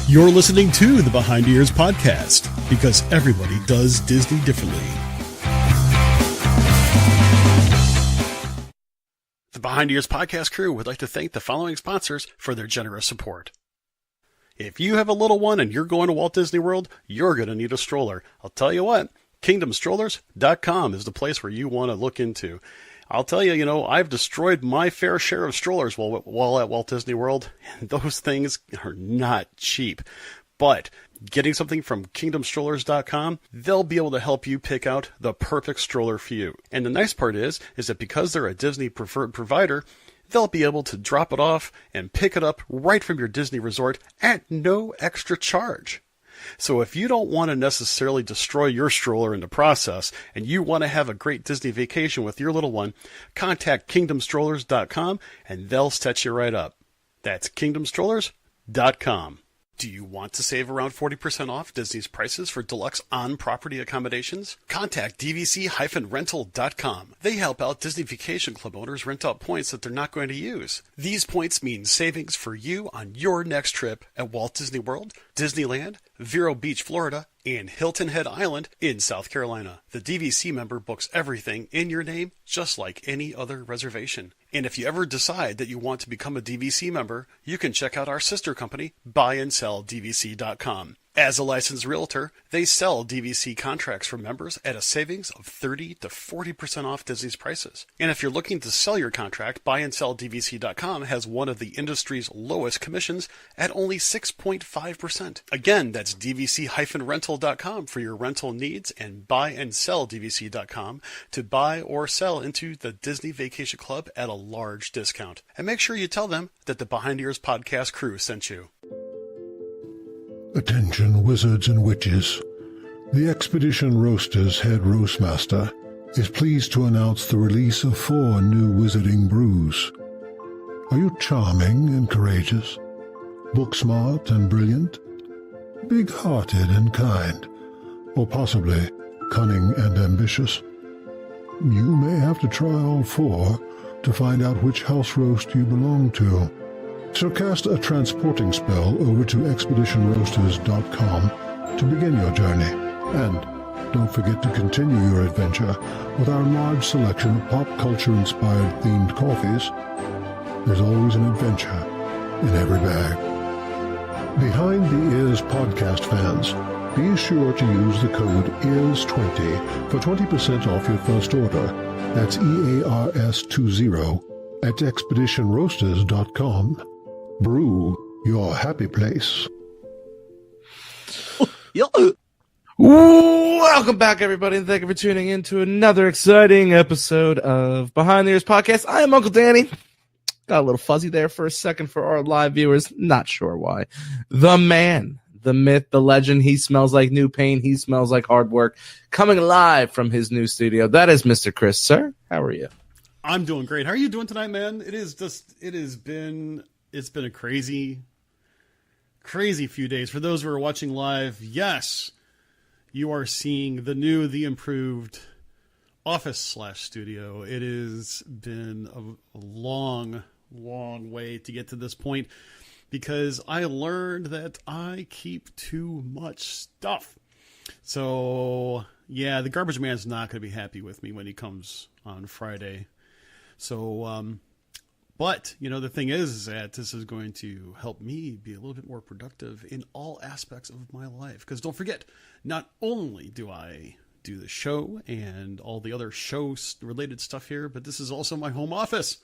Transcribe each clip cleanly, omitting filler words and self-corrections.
You're listening to the Behind Ears podcast, because everybody does Disney differently. The Behind Ears podcast crew would like to thank the following sponsors for their generous support. If you have a little one and you're going to Walt Disney World, you're going to need a stroller. I'll tell you what, KingdomStrollers.com is the place where you want to look into. I'll tell you, I've destroyed my fair share of strollers while at Walt Disney World, and those things are not cheap. But getting something from KingdomStrollers.com, they'll be able to help you pick out the perfect stroller for you. And the nice part is that because they're a Disney preferred provider, they'll be able to drop it off and pick it up right from your Disney resort at no extra charge. So if you don't want to necessarily destroy your stroller in the process and you want to have a great Disney vacation with your little one, contact KingdomStrollers.com and they'll set you right up. That's KingdomStrollers.com. Do you want to save around 40% off Disney's prices for deluxe on-property accommodations? Contact DVC-rental.com. They help out Disney Vacation Club owners rent out points that they're not going to use. These points mean savings for you on your next trip at Walt Disney World, Disneyland, Vero Beach, Florida, and Hilton Head Island in South Carolina. The DVC member books everything in your name, just like any other reservation. And if you ever decide that you want to become a DVC member, you can check out our sister company, BuyAndSellDVC.com. As a licensed realtor, they sell DVC contracts for members at a savings of 30 to 40% off Disney's prices. And if you're looking to sell your contract, BuyAndSellDVC.com has one of the industry's lowest commissions at only 6.5%. Again, that's DVC-rental.com for your rental needs, and BuyAndSellDVC.com to buy or sell into the Disney Vacation Club at a large discount. And make sure you tell them that the Behind Ears podcast crew sent you. Attention wizards and witches. The Expedition Roasters head roastmaster is pleased to announce the release of 4 new wizarding brews. Are you charming and courageous, book-smart and brilliant, big-hearted and kind, or possibly cunning and ambitious? You may have to try all 4 to find out which house roast you belong to. So cast a transporting spell over to Expeditionroasters.com to begin your journey. And don't forget to continue your adventure with our large selection of pop culture-inspired themed coffees. There's always an adventure in every bag. Behind the Ears podcast fans, be sure to use the code EARS20 for 20% off your first order. That's EARS20 at Expeditionroasters.com. Brew, your happy place. Welcome back, everybody, and thank you for tuning in to another exciting episode of Behind the Ears Podcast. I am Uncle Danny. Got a little fuzzy there for a second for our live viewers. Not sure why. The man, the myth, the legend. He smells like new paint. He smells like hard work. Coming live from his new studio. That is Mr. Chris. Sir, how are you? I'm doing great. How are you doing tonight, man? It's been a crazy few days. For those who are watching live, yes, you are seeing the improved office/studio. It has been a long way to get to this point because I learned that I keep too much stuff. So, yeah, the garbage man's not going to be happy with me when he comes on Friday. So, but, the thing is that this is going to help me be a little bit more productive in all aspects of my life. Because don't forget, not only do I do the show and all the other show-related stuff here, but this is also my home office,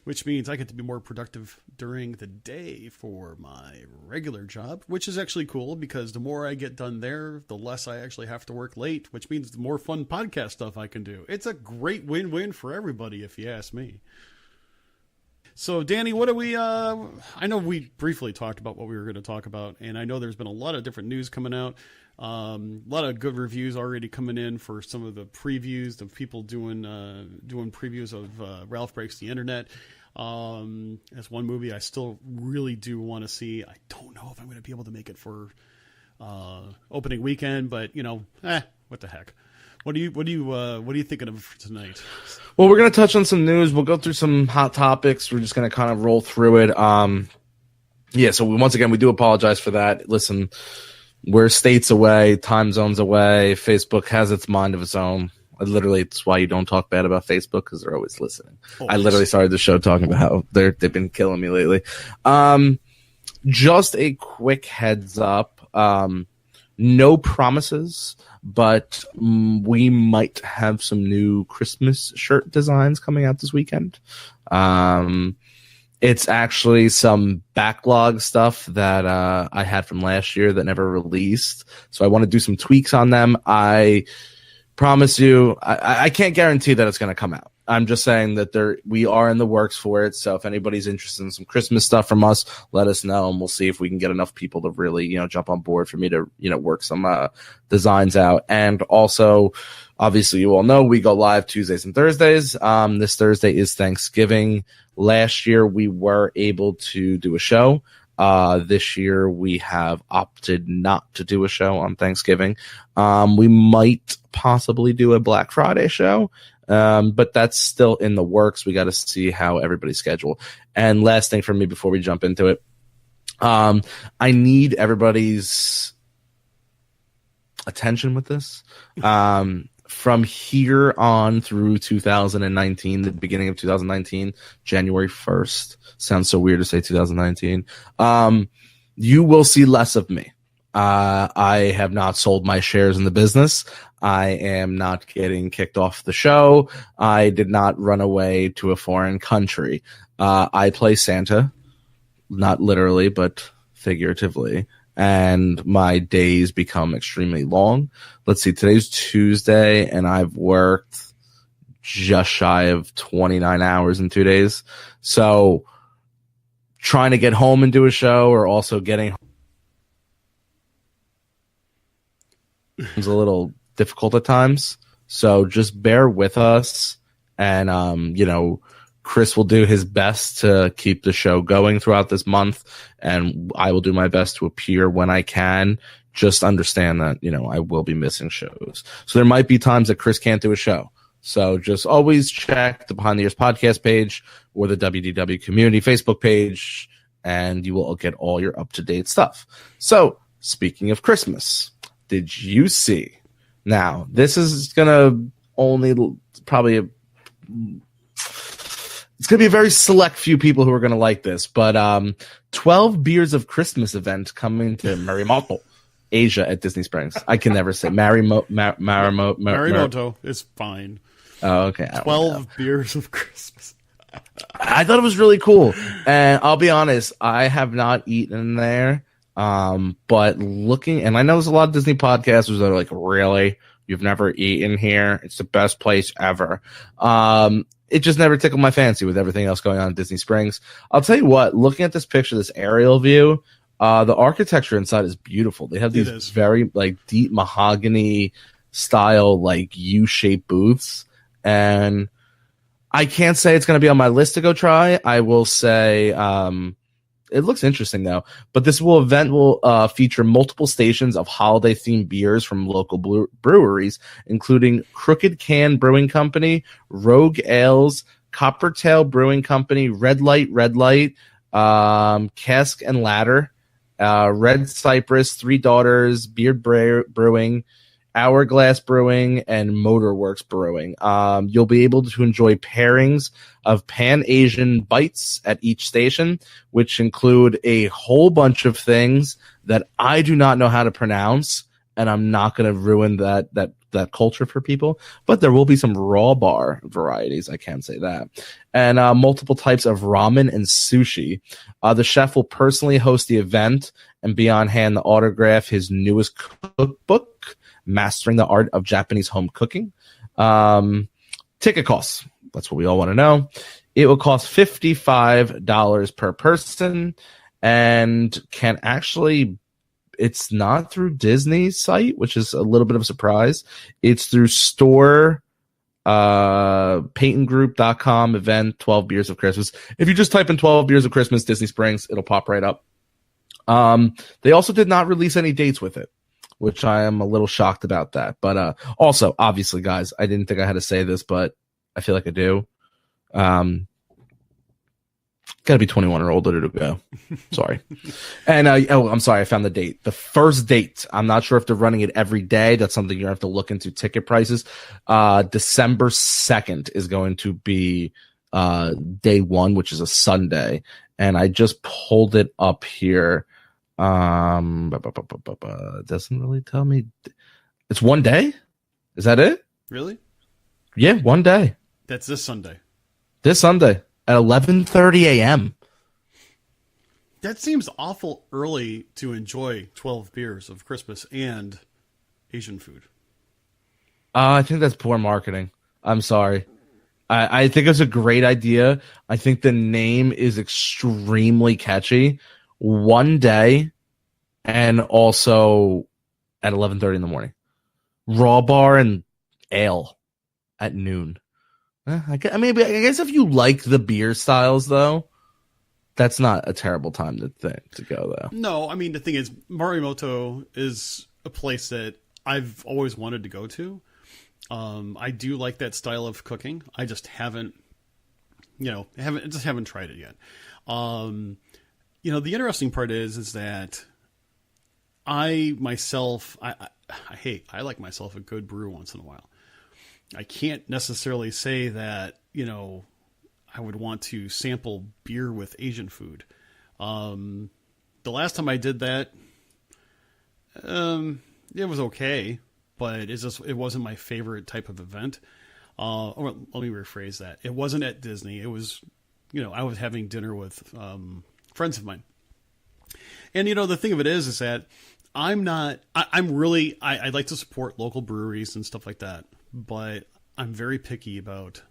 which means I get to be more productive during the day for my regular job, which is actually cool because the more I get done there, the less I actually have to work late, which means the more fun podcast stuff I can do. It's a great win-win for everybody, if you ask me. So, Danny, what do we, I know we briefly talked about what we were going to talk about, and I know there's been a lot of different news coming out, a lot of good reviews already coming in for some of the previews of people doing previews of Ralph Breaks the Internet. That's one movie I still really do want to see. I don't know if I'm going to be able to make it for opening weekend, but, what the heck. What are you thinking of for tonight? Well, we're going to touch on some news. We'll go through some hot topics. We're just going to kind of roll through it. Yeah, so once again, we do apologize for that. Listen, we're states away, time zones away. Facebook has its mind of its own. Literally, it's why you don't talk bad about Facebook, because they're always listening. I literally started the show talking about how they've been killing me lately. Just a quick heads up. No promises, but we might have some new Christmas shirt designs coming out this weekend. It's actually some backlog stuff that I had from last year that never released. So I want to do some tweaks on them. I promise you, I can't guarantee that it's going to come out. I'm just saying that we are in the works for it. So if anybody's interested in some Christmas stuff from us, let us know, and we'll see if we can get enough people to really, jump on board for me to, work some designs out. And also, obviously, you all know we go live Tuesdays and Thursdays. This Thursday is Thanksgiving. Last year, we were able to do a show. This year, we have opted not to do a show on Thanksgiving. We might possibly do a Black Friday show, but that's still in the works. We got to see how everybody's schedule. And last thing for me before we jump into it, I need everybody's attention with this. From here on through 2019, the beginning of 2019, January 1st, sounds so weird to say 2019, you will see less of me. I have not sold my shares in the business. I am not getting kicked off the show. I did not run away to a foreign country. I play Santa, not literally, but figuratively. And my days become extremely long. Let's see, today's Tuesday, and I've worked just shy of 29 hours in 2 days. So trying to get home and do a show, or also getting is a little difficult at times. So just bear with us, and Chris will do his best to keep the show going throughout this month, and I will do my best to appear when I can. Just understand that, I will be missing shows. So there might be times that Chris can't do a show. So just always check the Behind the Ears podcast page or the WDW community Facebook page, and you will get all your up-to-date stuff. So speaking of Christmas, did you see? Now, this is going to only probably it's going to be a very select few people who are going to like this, but 12 Beers of Christmas event coming to Marimoto, Asia at Disney Springs. I can never say Marimoto is fine. Oh, okay. 12 Beers of Christmas. I thought it was really cool. And I'll be honest, I have not eaten there. But looking, and I know there's a lot of Disney podcasters that are like, really? You've never eaten here? It's the best place ever. It just never tickled my fancy with everything else going on in Disney Springs. I'll tell you what, looking at this picture, this aerial view, the architecture inside is beautiful. They have these very like deep mahogany style, like U-shaped booths. And I can't say it's going to be on my list to go try. I will say, it looks interesting though, but this event will feature multiple stations of holiday themed beers from local breweries, including Crooked Can Brewing Company, Rogue Ales, Coppertail Brewing Company, Red Light, Cask and Ladder, Red Cypress, Three Daughters, Beard Brewing, Hourglass Brewing, and Motorworks Brewing. You'll be able to enjoy pairings of Pan-Asian bites at each station, which include a whole bunch of things that I do not know how to pronounce, and I'm not going to ruin that culture for people. But there will be some raw bar varieties, I can say that, and multiple types of ramen and sushi. The chef will personally host the event and be on hand to autograph his newest cookbook, Mastering the Art of Japanese Home Cooking. Ticket costs. That's what we all want to know. It will cost $55 per person, and can actually, it's not through Disney's site, which is a little bit of a surprise. It's through store, PaytonGroup.com event, 12 Beers of Christmas. If you just type in 12 Beers of Christmas Disney Springs, it'll pop right up. They also did not release any dates with it, which I am a little shocked about that. But also, obviously, guys, I didn't think I had to say this, but I feel like I do. Got to be 21 or older to go. Sorry. And, I'm sorry. I found the date. The first date. I'm not sure if they're running it every day. That's something you have to look into ticket prices. December 2nd is going to be day one, which is a Sunday. And I just pulled it up here. It doesn't really tell me. It's one day? Is that it? Really? Yeah, one day. That's this Sunday. This Sunday at 11:30 a.m. That seems awful early to enjoy 12 beers of Christmas and Asian food. I think that's poor marketing. I'm sorry. I think it's a great idea. I think the name is extremely catchy. One day, and also at 11:30 in the morning. Raw bar and ale at noon. I guess if you like the beer styles, though, that's not a terrible time to go, though. No, I mean, the thing is, Morimoto is a place that I've always wanted to go to. I do like that style of cooking. I just haven't tried it yet. The interesting part is that I myself, I like myself a good brew once in a while. I can't necessarily say that, I would want to sample beer with Asian food. The last time I did that, it was okay, but it wasn't my favorite type of event. Or let me rephrase that. It wasn't at Disney. It was, I was having dinner with friends of mine. And, the thing of it is that I like to support local breweries and stuff like that, but I'm very picky about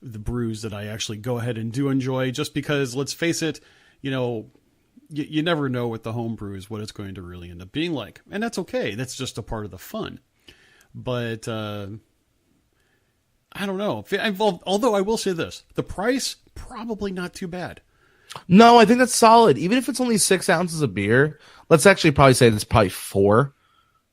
the brews that I actually go ahead and do enjoy, just because, let's face it, you never know with the home brews what it's going to really end up being like. And that's okay. That's just a part of the fun. But I don't know. Although I will say this, the price, probably not too bad. No, I think that's solid. Even if it's only 6 ounces of beer, let's actually probably say it's probably 4.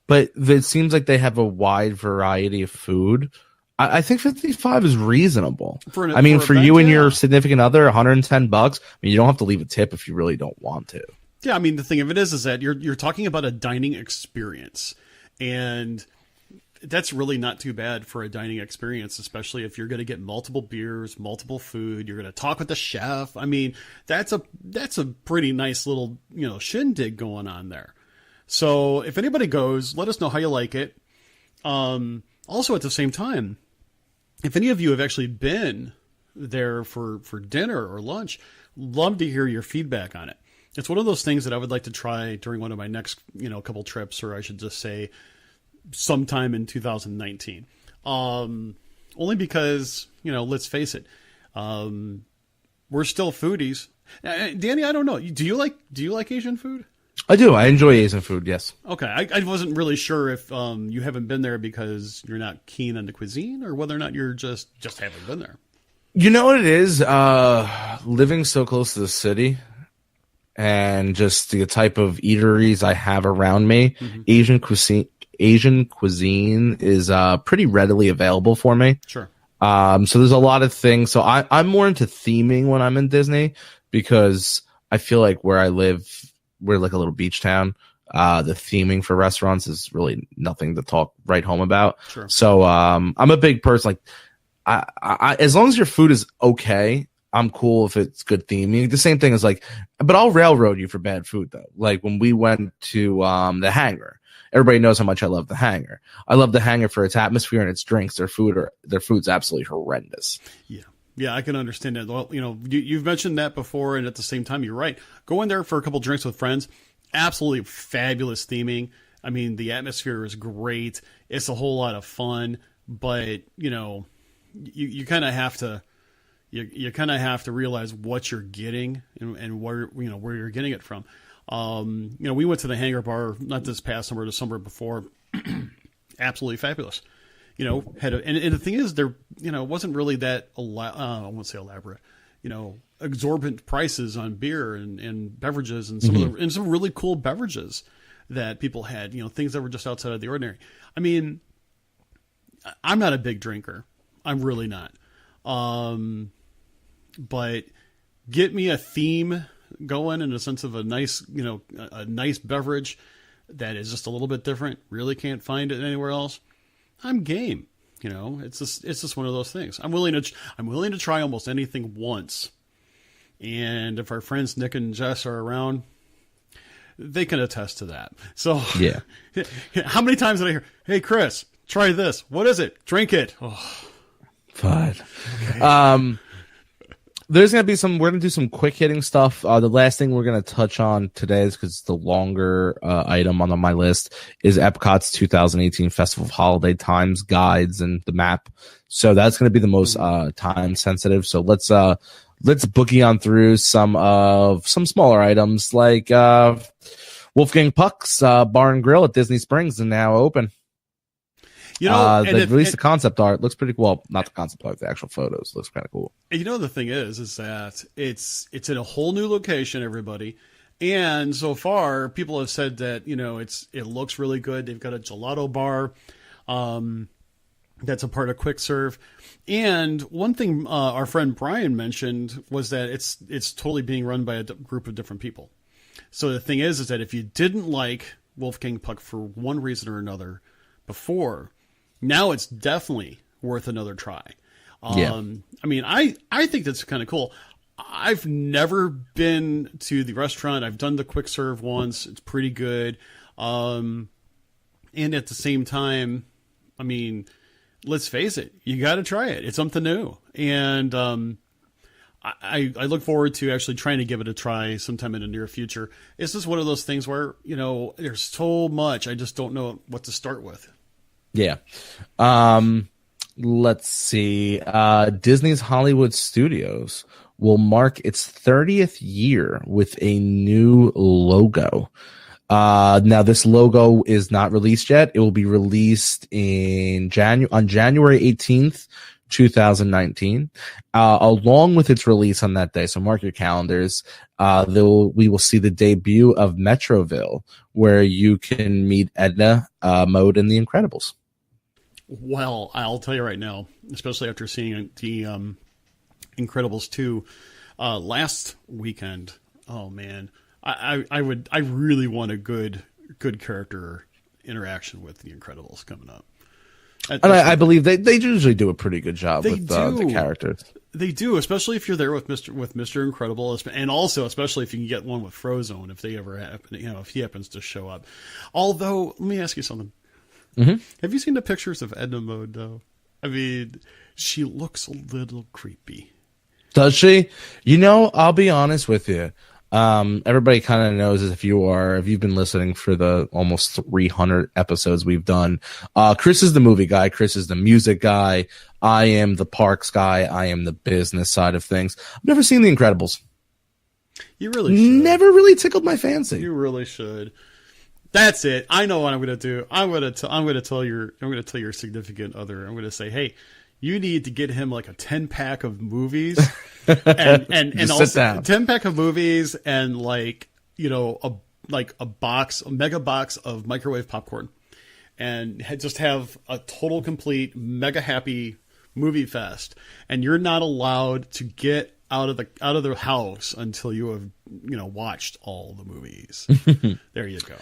But it seems like they have a wide variety of food. I think 55 is reasonable. For you and your significant other, $110. I mean, you don't have to leave a tip if you really don't want to. Yeah, I mean, the thing of it is that you're talking about a dining experience, and that's really not too bad for a dining experience, especially if you're going to get multiple beers, multiple food. You're going to talk with the chef. I mean, that's a pretty nice little shindig going on there. So if anybody goes, let us know how you like it. Also, at the same time, if any of you have actually been there for dinner or lunch, love to hear your feedback on it. It's one of those things that I would like to try during one of my next, couple trips, or I should just say sometime in 2019. Only because, let's face it, we're still foodies. Danny, I don't know. Do you like Asian food? I do. I enjoy Asian food, yes. Okay. I wasn't really sure if you haven't been there because you're not keen on the cuisine, or whether or not you're just haven't been there. You know what it is? Living so close to the city and just the type of eateries I have around me, mm-hmm. Asian cuisine is pretty readily available for me. Sure. So there's a lot of things. So I'm more into theming when I'm in Disney, because I feel like where I live, we're like a little beach town. The theming for restaurants is really nothing to write home about. Sure. So I'm a big person. Like, I as long as your food is okay, I'm cool if it's good theming. The same thing is like, but I'll railroad you for bad food though. Like when we went to the Hangar, everybody knows how much I love the Hangar. I love the Hangar for its atmosphere and its drinks. Their food's absolutely horrendous. Yeah. Yeah, I can understand that. Well, you've mentioned that before, and at the same time, you're right. Go in there for a couple drinks with friends. Absolutely fabulous theming. I mean, the atmosphere is great. It's a whole lot of fun, but you kind of have to realize what you're getting and where you're getting it from. We went to the Hangar Bar not this past summer, the summer before. Absolutely fabulous. And the thing is, there, it wasn't really that, I won't say elaborate, exorbitant prices on beer and beverages and some really cool beverages that people had, things that were just outside of the ordinary. I mean, I'm not a big drinker. I'm really not. But get me a theme going in a sense of a nice, a nice beverage that is just a little bit different. Really can't find it anywhere else. I'm game. It's just one of those things. I'm willing to try almost anything once. And if our friends Nick and Jess are around, they can attest to that. So yeah. How many times did I hear, "Hey Chris, try this. What is it? Drink it." Oh. Fine. Okay. We're going to do some quick hitting stuff. The last thing we're going to touch on today is because it's the longer item on my list is Epcot's 2018 Festival of Holiday Times guides and the map. So that's going to be the most time sensitive. So let's boogie on through some smaller items like Wolfgang Puck's Bar and Grill at Disney Springs is now open. They released the concept art. Looks pretty cool. Well, not the concept art, the actual photos. Looks kind of cool. The thing is that it's in a whole new location, everybody. And so far, people have said that, it looks really good. They've got a gelato bar that's a part of quick serve. And one thing our friend Brian mentioned was that it's totally being run by a group of different people. So the thing is that if you didn't like Wolfgang Puck for one reason or another before, now it's definitely worth another try. Yeah. I think that's kind of cool. I've never been to the restaurant. I've done the quick serve once. It's pretty good. And at the same time, let's face it, you got to try it. It's something new. And I look forward to actually trying to give it a try sometime in the near future. It's just one of those things where, there's so much. I just don't know what to start with. Yeah. Let's see. Disney's Hollywood Studios will mark its 30th year with a new logo. Now this logo is not released yet. It will be released on January 18th, 2019. Along with its release on that day, so mark your calendars. We will see the debut of Metroville, where you can meet Edna Mode and the Incredibles. Well, I'll tell you right now, especially after seeing the Incredibles 2 last weekend. Oh man, I really want a good character interaction with the Incredibles coming up. And I believe they usually do a pretty good job with the characters. They do, especially if you're there with Mr. Incredible, and also especially if you can get one with Frozone if they ever happen, if he happens to show up. Although, let me ask you something. Mm-hmm. Have you seen the pictures of Edna Mode though? She looks a little creepy. Does she? I'll be honest with you. Everybody kind of knows if you've been listening for the almost 300 episodes we've done. Chris is the movie guy. Chris is the music guy. I am the parks guy. I am the business side of things. I've never seen The Incredibles. You really should. Never really tickled my fancy. You really should. That's it. I know what I'm going to do. I'm going to tell your significant other. I'm going to say, hey, you need to get him like a 10-pack of movies and also 10-pack of movies and a mega box of microwave popcorn, and just have a total complete mega happy movie fest. And you're not allowed to get out of the house until you have watched all the movies. There you go.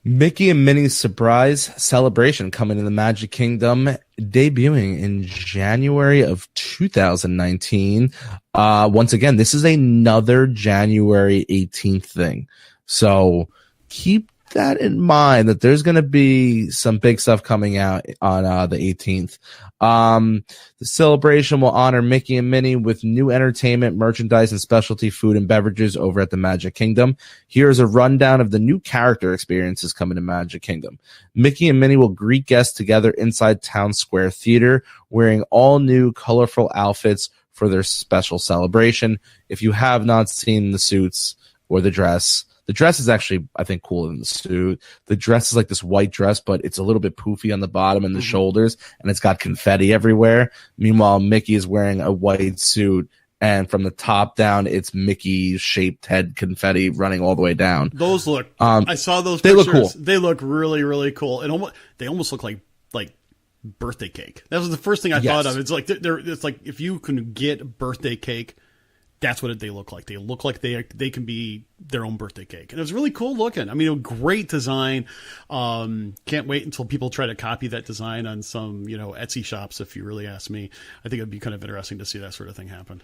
Mickey and Minnie's Surprise Celebration coming to the Magic Kingdom, debuting in January of 2019. Once again, this is another January 18th thing. So keep that in mind, that there's going to be some big stuff coming out on the 18th. The celebration will honor Mickey and Minnie with new entertainment, merchandise, and specialty food and beverages over at the Magic Kingdom. Here's a rundown of the new character experiences coming to Magic Kingdom. Mickey and Minnie will greet guests together inside Town Square Theater, wearing all new colorful outfits for their special celebration. If you have not seen the suits or the dress is actually, I think, cooler than the suit. The dress is like this white dress, but it's a little bit poofy on the bottom and the shoulders, and it's got confetti everywhere. Meanwhile, Mickey is wearing a white suit, and from the top down, it's Mickey-shaped head confetti running all the way down. Those look... I saw those pictures. They look cool. They look really, really cool. And they almost look like birthday cake. That was the first thing I thought of. It's like if you can get birthday cake, that's what they look like. They look like they can be their own birthday cake. And it was really cool looking. I mean, a great design. Can't wait until people try to copy that design on some, Etsy shops, if you really ask me. I think it'd be kind of interesting to see that sort of thing happen.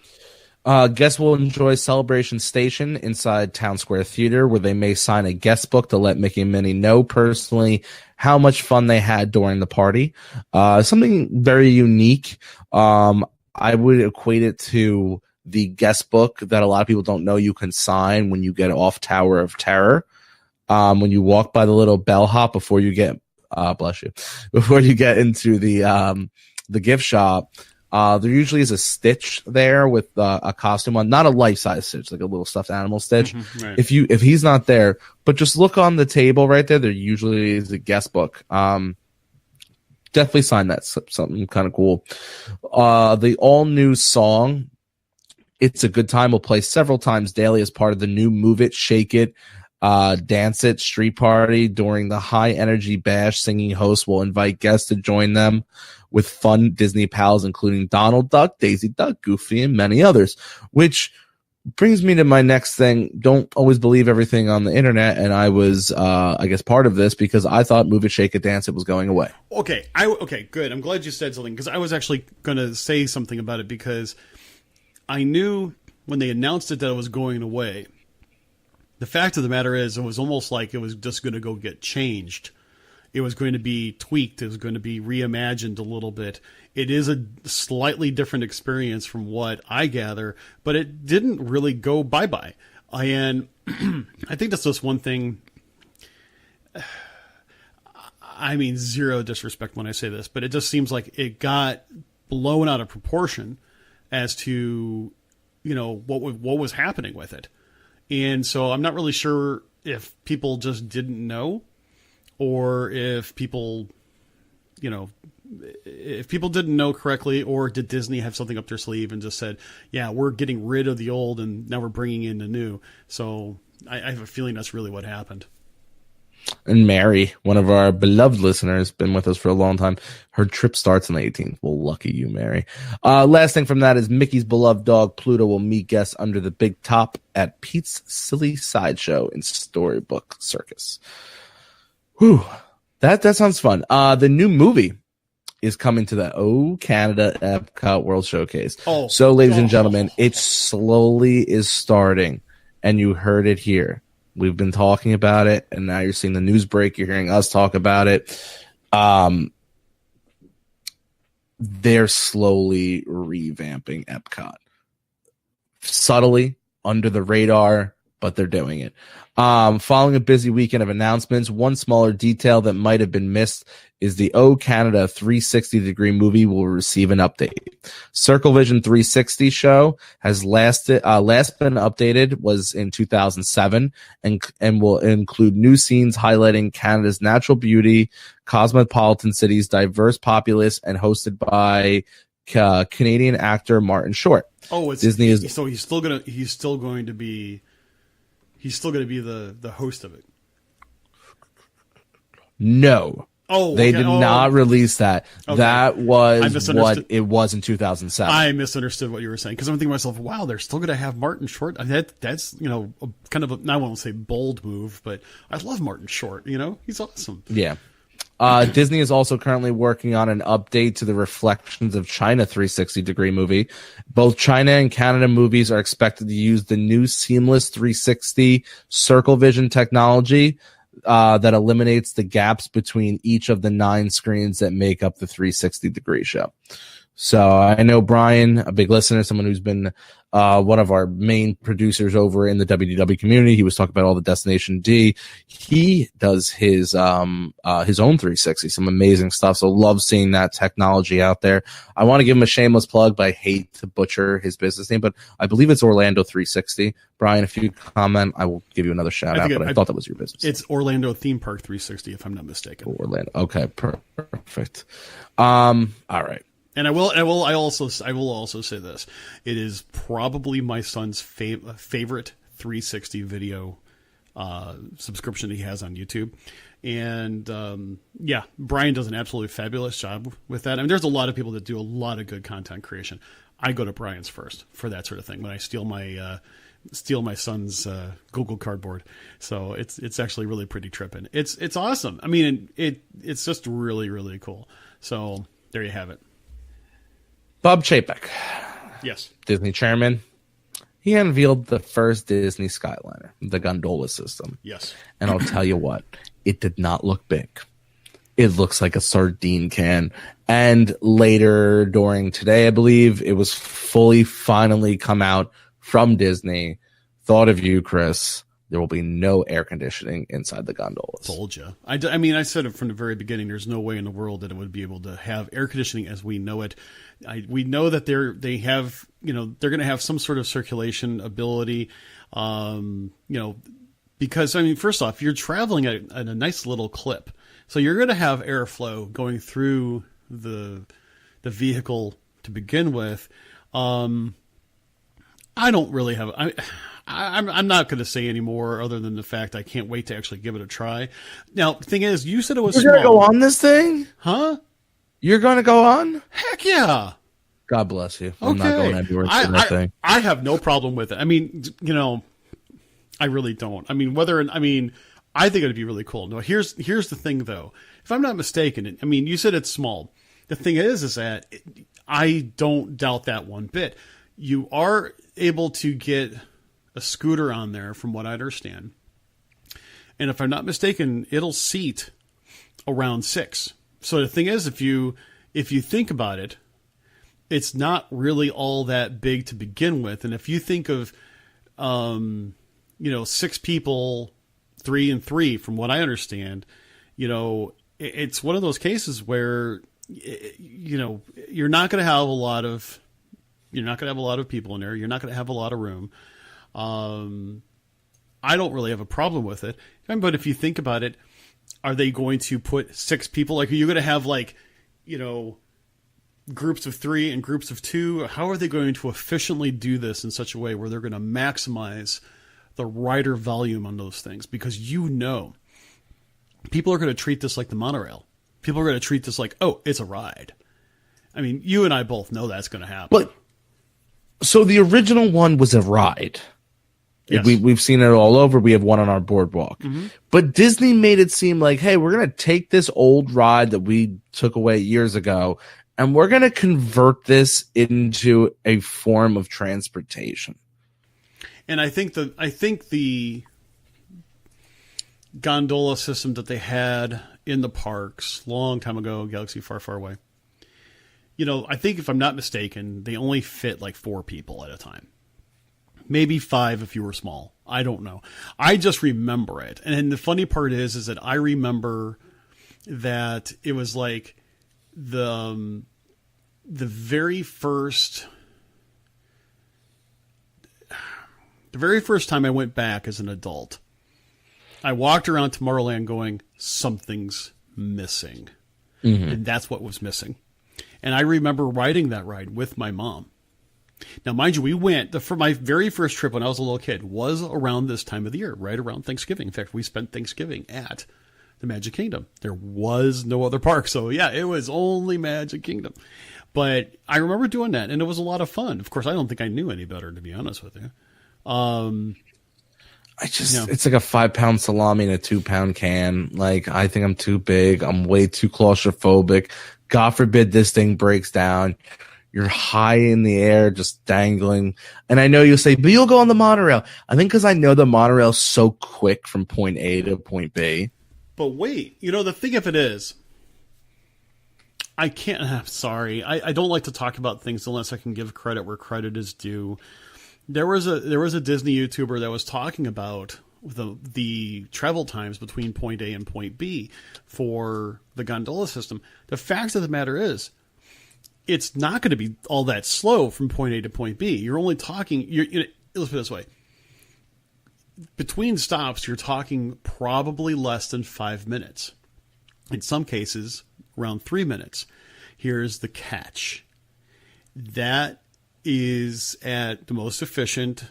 Guests will enjoy Celebration Station inside Town Square Theater, where they may sign a guest book to let Mickey and Minnie know personally how much fun they had during the party. Something very unique. I would equate it to the guest book that a lot of people don't know you can sign when you get off Tower of Terror. When you walk by the little bellhop before you get, bless you, before you get into the gift shop. There usually is a Stitch there with a costume on, not a life-size Stitch, like a little stuffed animal Stitch. Right. If he's not there, but just look on the table right there. There usually is a guest book. Definitely sign that. Something kind of cool. The all-new song, It's a Good Time, will play several times daily as part of the new Move It, Shake It, Dance It street party. During the High Energy Bash, singing hosts will invite guests to join them with fun Disney pals, including Donald Duck, Daisy Duck, Goofy, and many others. Which brings me to my next thing. Don't always believe everything on the internet, and I was, I guess, part of this because I thought Move It, Shake It, Dance It was going away. Okay, good. I'm glad you said something, because I was actually going to say something about it, because I knew when they announced it that it was going away. The fact of the matter is, it was almost like it was just going to go get changed. It was going to be tweaked. It was going to be reimagined a little bit. It is a slightly different experience from what I gather, but it didn't really go bye-bye. And I think that's just one thing. I mean, zero disrespect when I say this, but it just seems like it got blown out of proportion as to, what was happening with it. And so I'm not really sure if people just didn't know, or if people, if people didn't know correctly, or did Disney have something up their sleeve and just said, yeah, we're getting rid of the old and now we're bringing in the new. So I have a feeling that's really what happened. And Mary, one of our beloved listeners, been with us for a long time. Her trip starts on the 18th. Well, lucky you, Mary. Last thing from that is Mickey's beloved dog, Pluto, will meet guests under the big top at Pete's Silly Sideshow in Storybook Circus. Whew. That sounds fun. The new movie is coming to the Canada Epcot World Showcase. So, ladies and gentlemen, it slowly is starting, and you heard it here. We've been talking about it, and now you're seeing the news break. You're hearing us talk about it. They're slowly revamping Epcot. Subtly, under the radar, but they're doing it. Following a busy weekend of announcements, one smaller detail that might have been missed is the Canada 360-degree movie will receive an update. Circle Vision 360 show has last been updated was in 2007 and will include new scenes highlighting Canada's natural beauty, cosmopolitan cities, diverse populace, and hosted by Canadian actor Martin Short. Disney is so he's still going to be the host of it. No. They did not release that. Okay. That was what it was in 2007. I misunderstood what you were saying, because I'm thinking to myself, wow, they're still going to have Martin Short. I mean, that's kind of I won't say bold move, but I love Martin Short. He's awesome. Yeah. Disney is also currently working on an update to the Reflections of China 360-degree movie. Both China and Canada movies are expected to use the new seamless 360 Circle Vision technology that eliminates the gaps between each of the 9 screens that make up the 360-degree show. So I know Brian, a big listener, someone who's been one of our main producers over in the WDW community. He was talking about all the Destination D. He does his own 360, some amazing stuff. So love seeing that technology out there. I want to give him a shameless plug, but I hate to butcher his business name, but I believe it's Orlando 360. Brian, if you comment, I will give you another shout out, but I thought that was your business. It's Orlando Theme Park 360, if I'm not mistaken. Orlando. Okay, perfect. All right. And I will also say this. It is probably my son's favorite 360 video subscription he has on YouTube. And Brian does an absolutely fabulous job with that. I mean, there's a lot of people that do a lot of good content creation. I go to Brian's first for that sort of thing when I steal my son's Google Cardboard. So it's actually really pretty tripping. It's awesome. I mean, it's just really, really cool. So there you have it. Bob Chapek, Yes. Disney chairman, he unveiled the first Disney Skyliner, the gondola system. Yes. And I'll tell you what, it did not look big. It looks like a sardine can. And later during today, I believe, it was finally come out from Disney. Thought of you, Chris. There will be no air conditioning inside the gondolas. Told you. I mean, I said it from the very beginning. There's no way in the world that it would be able to have air conditioning as we know it. We know that they're going to have some sort of circulation ability, because, I mean, first off, you're traveling at a nice little clip. So you're going to have airflow going through the vehicle to begin with. I don't really have... I'm not going to say any more other than the fact I can't wait to actually give it a try. Now, the thing is, you said it was You're small. going to go on this thing? Huh? You're going to go on? Heck yeah. God bless you. Okay. I'm not going anywhere to that thing. I have no problem with it. I mean, I really don't. I mean, I think it'd be really cool. No, here's the thing, though. If I'm not mistaken, I mean, you said it's small. The thing is that I don't doubt that one bit. You are able to get a scooter on there, from what I understand. And if I'm not mistaken, it'll seat around 6. So the thing is, if you think about it, it's not really all that big to begin with. And if you think of, 6 people, 3 and 3, from what I understand, it's one of those cases where, you're not going to have a lot of people in there. You're not going to have a lot of room. I don't really have a problem with it. But if you think about it, are they going to put 6 people? Like, are you going to have groups of 3 and groups of 2? How are they going to efficiently do this in such a way where they're going to maximize the rider volume on those things? Because people are going to treat this like the monorail. People are going to treat this like, oh, it's a ride. I mean, you and I both know that's going to happen. But so the original one was a ride. Yes. We've seen it all over. We have one on our boardwalk. Mm-hmm. But Disney made it seem like, hey, we're going to take this old ride that we took away years ago, and we're going to convert this into a form of transportation. And I think the gondola system that they had in the parks long time ago, Galaxy Far, Far Away, I think, if I'm not mistaken, they only fit like 4 people at a time. Maybe 5 if you were small. I don't know. I just remember it. And the funny part is that I remember that it was like the very first time I went back as an adult, I walked around Tomorrowland going, something's missing. Mm-hmm. And that's what was missing. And I remember riding that ride with my mom. Now, mind you, we went, for my very first trip when I was a little kid, was around this time of the year, right around Thanksgiving. In fact, we spent Thanksgiving at the Magic Kingdom. There was no other park. So, yeah, it was only Magic Kingdom. But I remember doing that, and it was a lot of fun. Of course, I don't think I knew any better, to be honest with you. It's like a 5-pound salami in a 2-pound can. Like, I think I'm too big. I'm way too claustrophobic. God forbid this thing breaks down. You're high in the air, just dangling. And I know you'll say, but you'll go on the monorail. I think because I know the monorail's so quick from point A to point B. But wait, the thing of it is, I'm sorry. I don't like to talk about things unless I can give credit where credit is due. There was a Disney YouTuber that was talking about the travel times between point A and point B for the gondola system. The fact of the matter is, it's not going to be all that slow from point A to point B. You're only talking, let's put it this way. Between stops, you're talking probably less than 5 minutes. In some cases, around 3 minutes. Here's the catch. That is at the most efficient,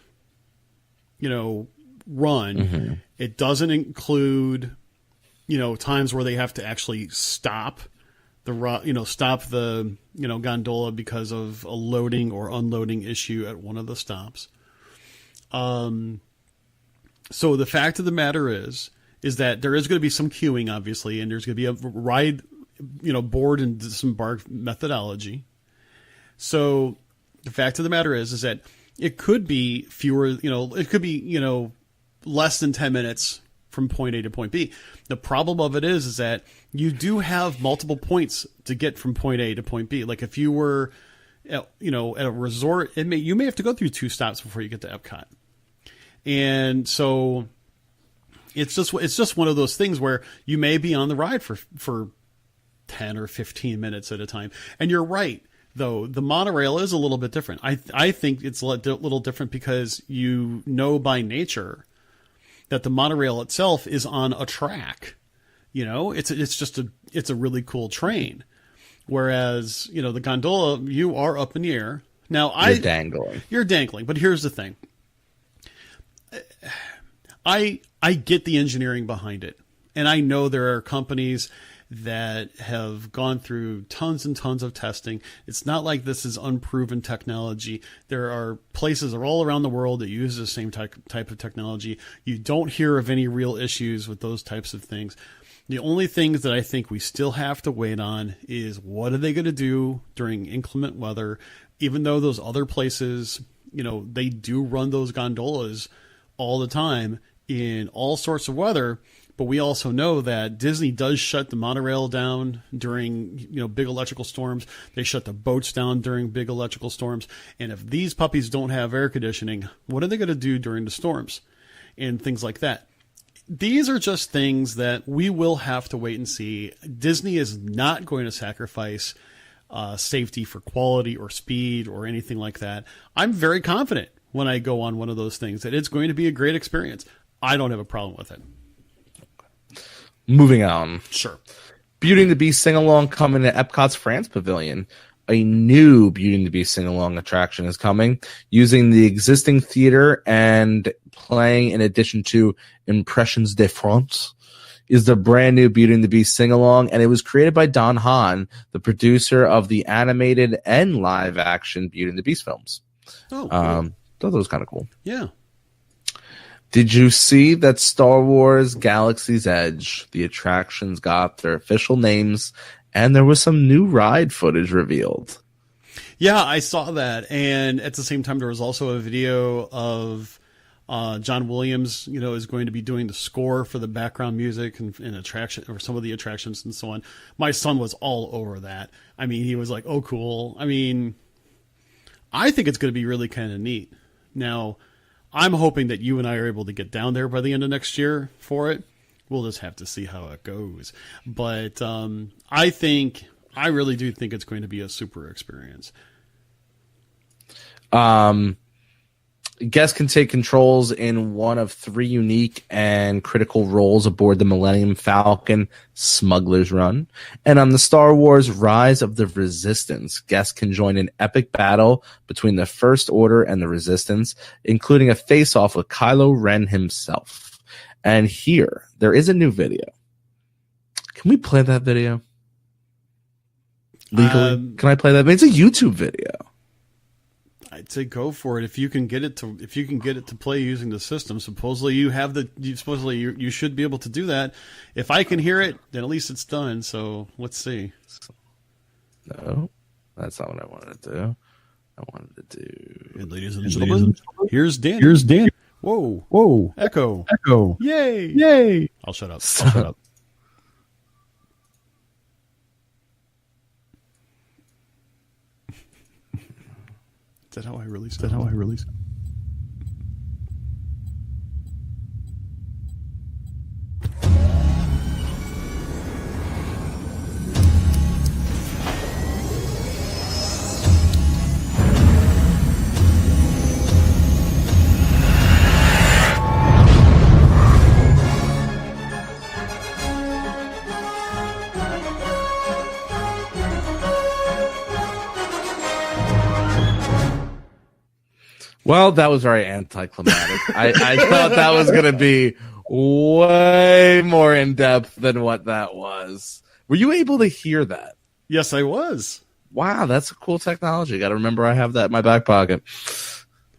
run. Mm-hmm. It doesn't include, times where they have to actually stop stop the gondola because of a loading or unloading issue at one of the stops. So the fact of the matter is that there is going to be some queuing, obviously, and there's going to be a ride, board and disembark methodology. So the fact of the matter is that it could be less than 10 minutes from point A to point B. The problem of it is that you do have multiple points to get from point A to point B. Like if you were, at a resort, you may have to go through 2 stops before you get to Epcot. And so it's just one of those things where you may be on the ride for 10 or 15 minutes at a time. And you're right, though, the monorail is a little bit different. I think it's a little different because by nature that the monorail itself is on a track. It's a really cool train. Whereas, the gondola, you are up in the air. Now you're dangling. But here's the thing. I get the engineering behind it. And I know there are companies that have gone through tons and tons of testing. It's not like this is unproven technology. There are places all around the world that use the same type of technology. You don't hear of any real issues with those types of things. The only things that I think we still have to wait on is what are they going to do during inclement weather, even though those other places, they do run those gondolas all the time in all sorts of weather. But we also know that Disney does shut the monorail down during, big electrical storms. They shut the boats down during big electrical storms. And if these puppies don't have air conditioning, what are they going to do during the storms and things like that? These are just things that we will have to wait and see. Disney is not going to sacrifice safety for quality or speed or anything like that. I'm very confident when I go on one of those things that it's going to be a great experience. I don't have a problem with it. Moving on. Sure. Beauty and the Beast sing-along coming to Epcot's France Pavilion. A new Beauty and the Beast sing-along attraction is coming, using the existing theater and playing in addition to Impressions de France is the brand new Beauty and the Beast sing-along, and it was created by Don Hahn, the producer of the animated and live-action Beauty and the Beast films. Oh, cool. Thought that was kind of cool. Yeah. Did you see that Star Wars Galaxy's Edge, the attractions got their official names, and there was some new ride footage revealed? Yeah, I saw that. And at the same time, there was also a video of John Williams, is going to be doing the score for the background music and attraction or some of the attractions and so on. My son was all over that. I mean, he was like, oh, cool. I mean, I think it's going to be really kind of neat. Now, I'm hoping that you and I are able to get down there by the end of next year for it. We'll just have to see how it goes. But I really do think it's going to be a super experience. Guests can take controls in one of 3 unique and critical roles aboard the Millennium Falcon Smuggler's Run. And on the Star Wars Rise of the Resistance, guests can join an epic battle between the First Order and the Resistance, including a face-off with Kylo Ren himself. And here, there is a new video. Can we play that video? Legally? Can I play that? It's a YouTube video. I'd say go for it if you can get it to play using the system. Supposedly you should be able to do that. If I can hear it, then at least it's done. So let's see. No, that's not what I wanted to do. I wanted to do. And ladies and gentlemen, here's Dan. Whoa! Echo! Yay! I'll shut up. Is that how I release it? Well, that was very anticlimactic. I thought that was going to be way more in depth than what that was. Were you able to hear that? Yes, I was. Wow, that's a cool technology. Got to remember I have that in my back pocket.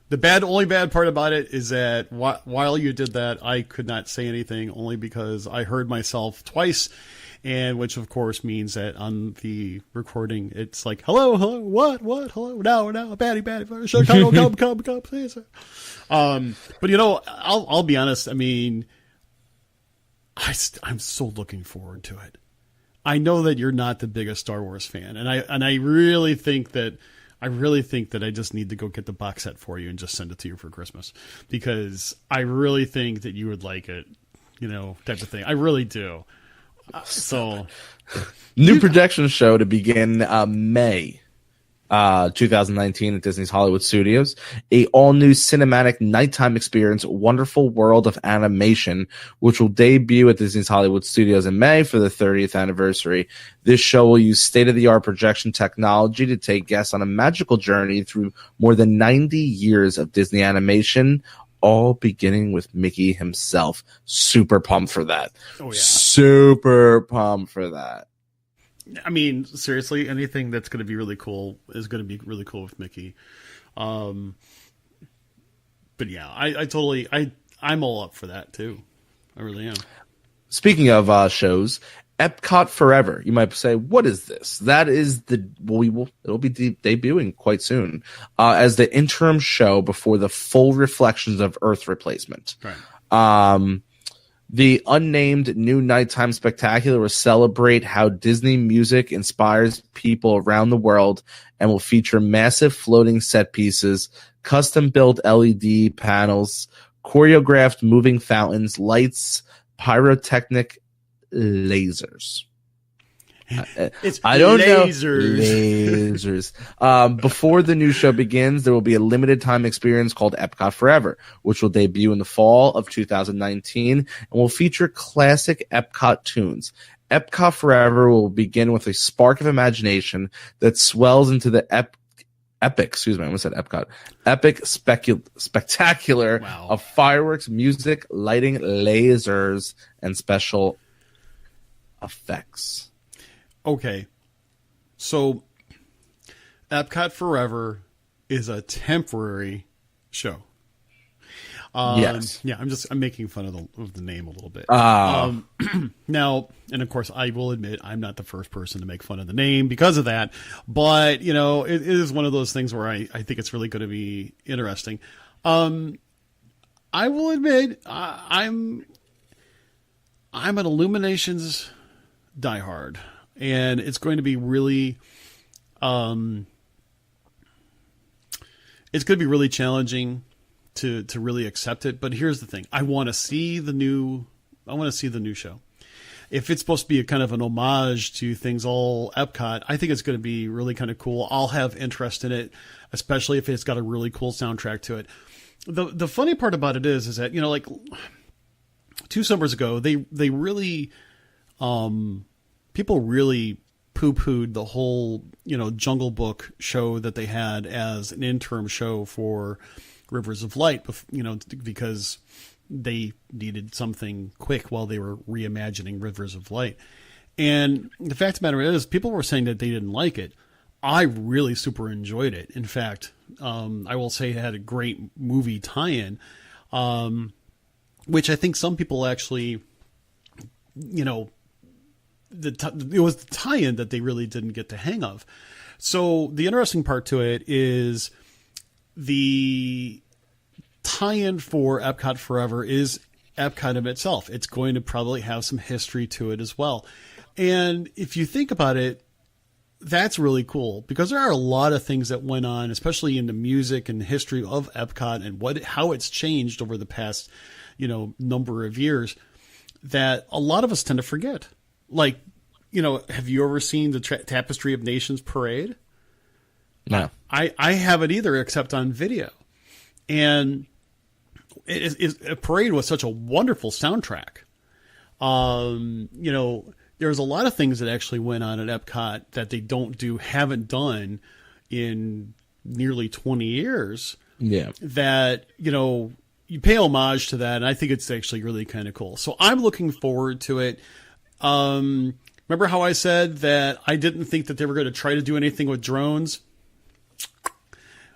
The only bad part about it is that while you did that, I could not say anything only because I heard myself twice, and which of course means that on the recording it's like hello, what, hello, no, baddie, Chicago, come, please. But I'll be honest. I mean, I'm so looking forward to it. I know that you're not the biggest Star Wars fan, and I really think that I just need to go get the box set for you and just send it to you for Christmas, because I really think that you would like it, type of thing. I really do. So, new projection show to begin May 2019 at Disney's Hollywood Studios. A all-new cinematic nighttime experience, Wonderful World of Animation, which will debut at Disney's Hollywood Studios in May for the 30th anniversary. This show will use state-of-the-art projection technology to take guests on a magical journey through more than 90 years of Disney animation, all beginning with Mickey himself. Super pumped for that. Oh, yeah. Super pumped for that. I mean, seriously, anything that's going to be really cool is going to be really cool with Mickey. But yeah, I'm all up for that too. I really am. Speaking of shows, Epcot Forever. You might say, what is this? That is it'll be debuting quite soon as the interim show before the full Reflections of Earth replacement. Right. The unnamed new nighttime spectacular will celebrate how Disney music inspires people around the world and will feature massive floating set pieces, custom-built LED panels, choreographed moving fountains, lights, pyrotechnic lasers. I don't know. Lasers. Before the new show begins, there will be a limited time experience called Epcot Forever, which will debut in the fall of 2019 and will feature classic Epcot tunes. Epcot Forever will begin with a spark of imagination that swells into the epic spectacular Wow. of fireworks, music, lighting, lasers, and special effects. Okay, so Epcot Forever is a temporary show. Yes. Yeah, I'm making fun of the name a little bit. Now, and of course, I will admit I'm not the first person to make fun of the name because of that. But it is one of those things where I think it's really going to be interesting. I will admit I'm an Illuminations diehard. And it's going to be really, it's going to be really challenging to really accept it. But here's the thing: I want to see the new show. If it's supposed to be a kind of an homage to things all Epcot, I think it's going to be really kind of cool. I'll have interest in it, especially if it's got a really cool soundtrack to it. The funny part about it is that like 2 summers ago, they really, people really poo-pooed the whole, Jungle Book show that they had as an interim show for Rivers of Light, because they needed something quick while they were reimagining Rivers of Light. And the fact of the matter is, people were saying that they didn't like it. I really super enjoyed it. In fact, I will say it had a great movie tie-in, which I think some people actually, it was the tie-in that they really didn't get the hang of. So the interesting part to it is the tie-in for Epcot Forever is Epcot in itself. It's going to probably have some history to it as well. And if you think about it, that's really cool, because there are a lot of things that went on, especially in the music and history of Epcot and how it's changed over the past, number of years, that a lot of us tend to forget. Like, have you ever seen the Tapestry of Nations parade? No. I haven't either, except on video. And a parade was such a wonderful soundtrack. There's a lot of things that actually went on at Epcot that they haven't done in nearly 20 years. Yeah. That, you pay homage to that, and I think it's actually really kind of cool. So I'm looking forward to it. Remember how I said that I didn't think that they were going to try to do anything with drones?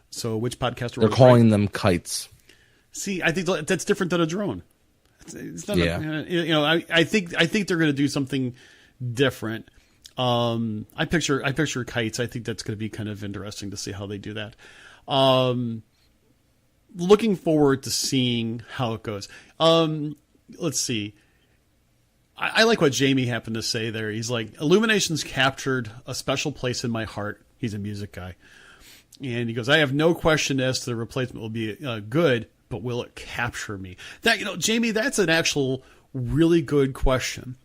So which podcaster? They're calling them kites. See, I think that's different than a drone. It's not Yeah. I think they're going to do something different. I picture kites. I think that's going to be kind of interesting to see how they do that. Looking forward to seeing how it goes. Let's see. I like what Jamie happened to say there. He's like, Illuminations captured a special place in my heart. He's a music guy. And he goes, I have no question as to the replacement will be good, but will it capture me? That, Jamie, that's an actual really good question,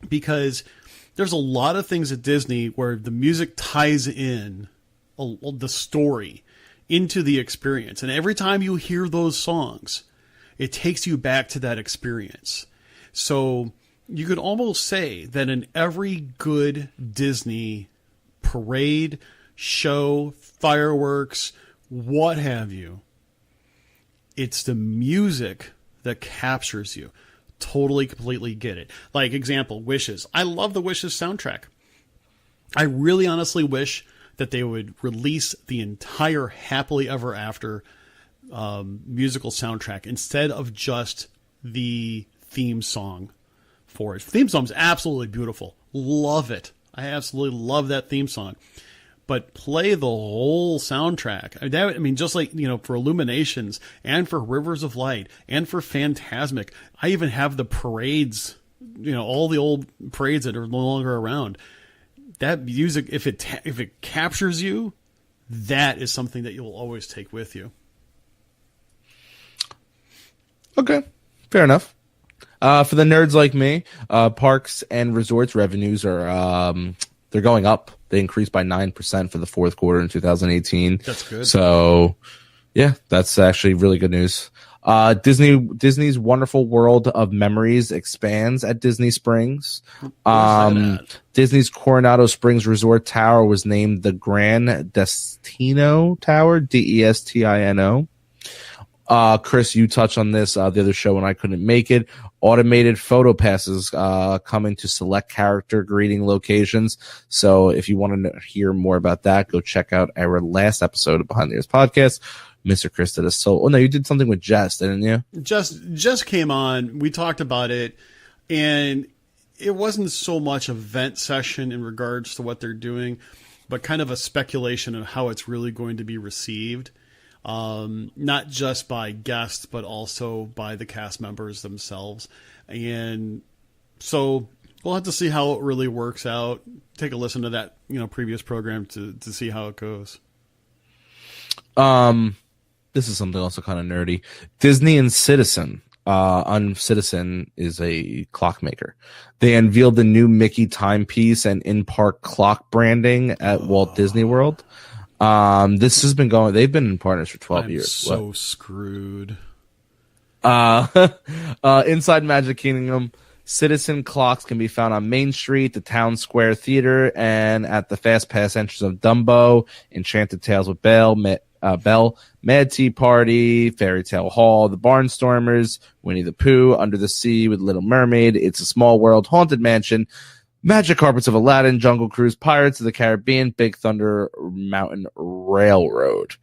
because there's a lot of things at Disney where the music ties in the story into the experience. And every time you hear those songs, it takes you back to that experience. So you could almost say that in every good Disney parade, show, fireworks, what have you, it's the music that captures you. Totally, completely get it. Like, example, Wishes. I love the Wishes soundtrack. I really honestly wish that they would release the entire Happily Ever After musical soundtrack instead of just the theme song for it. The theme song's absolutely beautiful. Love it. I absolutely love that theme song. But play the whole soundtrack. Just like, for Illuminations and for Rivers of Light and for Phantasmic. I even have the parades, all the old parades that are no longer around. That music, if it captures you, that is something that you'll always take with you. Okay, fair enough. For the nerds like me, parks and resorts revenues are they're going up. They increased by 9% for the fourth quarter in 2018. That's good. So, yeah, that's actually really good news. Disney's Wonderful World of Memories expands at Disney Springs. Disney's Coronado Springs Resort Tower was named the Gran Destino Tower, Destino. Chris, you touched on this the other show when I couldn't make it. Automated photo passes coming to select character greeting locations. So if you want to hear more about that, go check out our last episode of Behind the Ears podcast. Mr. Chris did you did something with Jess, didn't you? Jess came on. We talked about it, and it wasn't so much a vent session in regards to what they're doing, but kind of a speculation of how it's really going to be received. Not just by guests, but also by the cast members themselves. And so we'll have to see how it really works out. Take a listen to that, previous program to see how it goes. This is something also kind of nerdy. Disney and Citizen. Citizen is a clockmaker. They unveiled the new Mickey timepiece and in-park clock branding at Walt Disney World. This has been going. They've been in partners for 12 years. So screwed. Inside Magic Kingdom, Citizen clocks can be found on Main Street, the Town Square Theater, and at the Fast Pass entrance of Dumbo, Enchanted Tales with Belle, Mad Tea Party, Fairy Tale Hall, The Barnstormers, Winnie the Pooh, Under the Sea with Little Mermaid, It's a Small World, Haunted Mansion, Magic Carpets of Aladdin, Jungle Cruise, Pirates of the Caribbean, Big Thunder Mountain Railroad.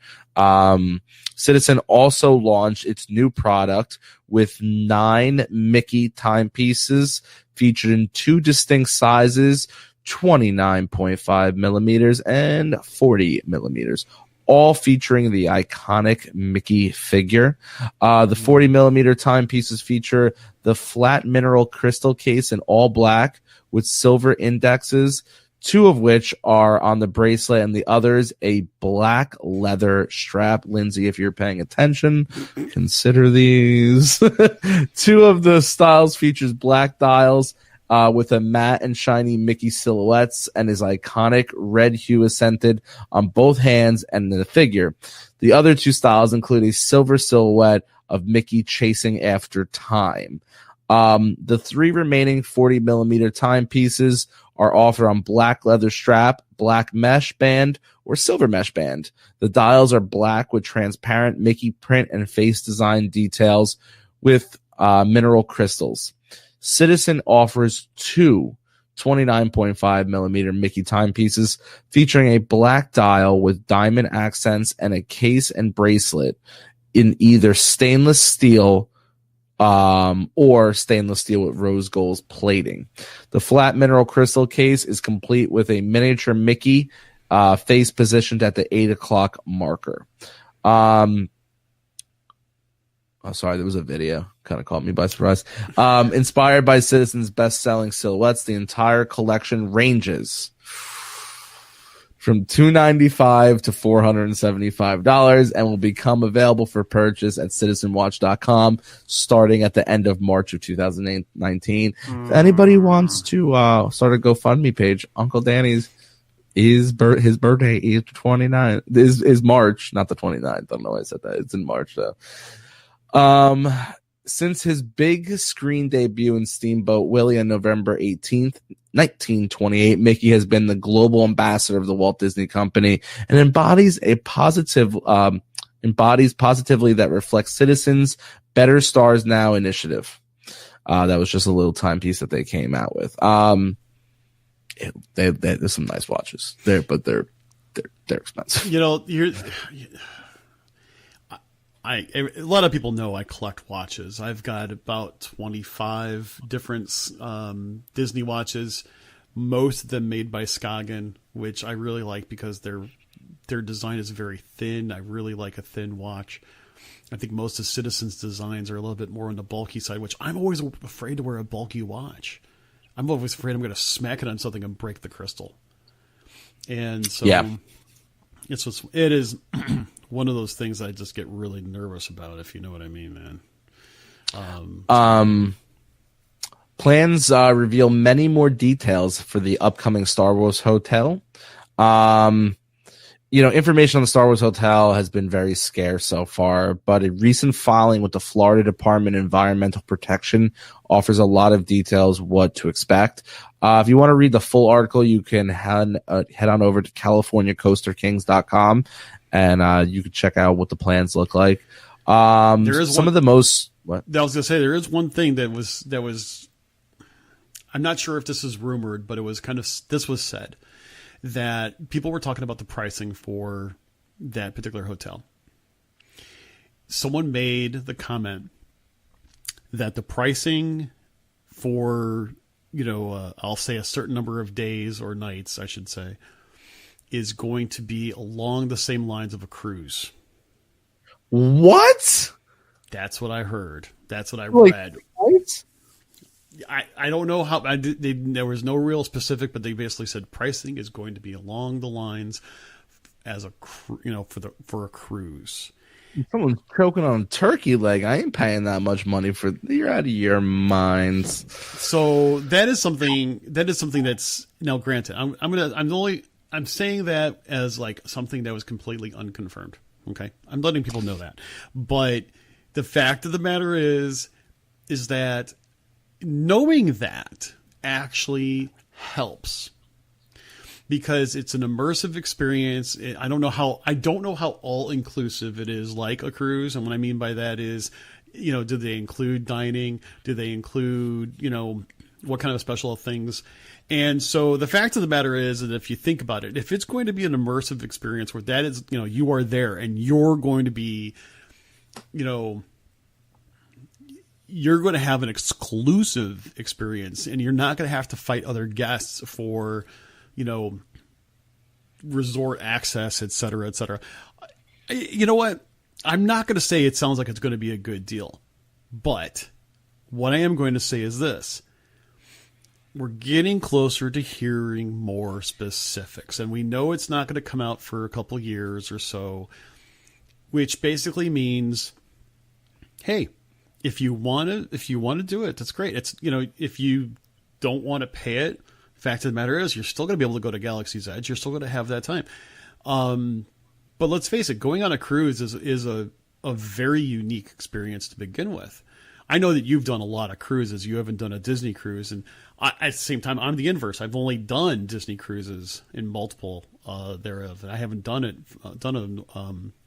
Citizen also launched its new product with 9 Mickey timepieces featured in 2 distinct sizes, 29.5 millimeters and 40 millimeters, all featuring the iconic Mickey figure. The 40 millimeter timepieces feature the flat mineral crystal case in all black with silver indexes, 2 of which are on the bracelet and the others a black leather strap. Lindsay, if you're paying attention, consider these. 2 of the styles features black dials with a matte and shiny Mickey silhouettes and his iconic red hue accented on both hands and the figure. The other 2 styles include a silver silhouette of Mickey chasing after time. The 3 remaining 40 millimeter timepieces are offered on black leather strap, black mesh band, or silver mesh band. The dials are black with transparent Mickey print and face design details with mineral crystals. Citizen offers 2 29.5 millimeter Mickey timepieces featuring a black dial with diamond accents and a case and bracelet in either stainless steel or stainless steel with rose gold plating. The flat mineral crystal case is complete with a miniature Mickey face positioned at the 8 o'clock marker. Oh, sorry, there was a video. Kind of caught me by surprise. Inspired by Citizen's best-selling silhouettes, the entire collection ranges from $295 to $475 and will become available for purchase at citizenwatch.com starting at the end of March of 2019. If anybody wants to start a GoFundMe page, Uncle Danny's his birthday is 29 is March, not the 29th. I don't know why I said that. It's in March though. Since his big screen debut in Steamboat Willie on November 18th, 1928, Mickey has been the global ambassador of the Walt Disney Company and embodies positively that reflects Citizens Better Stars Now initiative. That was just a little timepiece that they came out with. There's some nice watches there, but they're expensive. You know, a lot of people know I collect watches. I've got about 25 different Disney watches, most of them made by Skagen, which I really like because their design is very thin. I really like a thin watch. I think most of Citizen's designs are a little bit more on the bulky side, which I'm always afraid to wear a bulky watch. I'm always afraid I'm going to smack it on something and break the crystal. And so it is one of those things I just get really nervous about, if you know what I mean, man. Plans reveal many more details for the upcoming Star Wars Hotel. Information on the Star Wars Hotel has been very scarce so far, but a recent filing with the Florida Department of Environmental Protection offers a lot of details what to expect. If you want to read the full article, you can head on over to CaliforniaCoasterKings.com and you can check out what the plans look like. There is some of the most. What? I was going to say there is one thing that was. I'm not sure if this is rumored, but this was said that people were talking about the pricing for that particular hotel. Someone made the comment that the pricing for, I'll say a certain number of days or nights, I should say, is going to be along the same lines of a cruise. What? That's what I heard. That's what I read. What? I don't know how. There was no real specific, but they basically said pricing is going to be along the lines as for a cruise. Someone's choking on a turkey leg. I ain't paying that much money for. You're out of your minds. So that is something that's now granted. I'm saying that as like something that was completely unconfirmed. Okay, I'm letting people know that. But the fact of the matter is that knowing that actually helps because it's an immersive experience. I don't know how all inclusive it is like a cruise. And what I mean by that is, do they include dining? Do they include, what kind of special things? And so the fact of the matter is that if you think about it, if it's going to be an immersive experience where that is, you are there and you're going to be, you're going to have an exclusive experience and you're not going to have to fight other guests for, resort access, et cetera, et cetera. You know what? I'm not going to say it sounds like it's going to be a good deal, but what I am going to say is this. We're getting closer to hearing more specifics, and we know it's not going to come out for a couple years or so, which basically means, hey, if you want to do it, that's great. It's, if you don't want to pay it, fact of the matter is you're still going to be able to go to Galaxy's Edge. You're still going to have that time. But let's face it, going on a cruise is a very unique experience to begin with. I know that you've done a lot of cruises. You haven't done a Disney cruise. And at the same time, I'm the inverse. I've only done Disney cruises in multiple thereof. And I haven't done a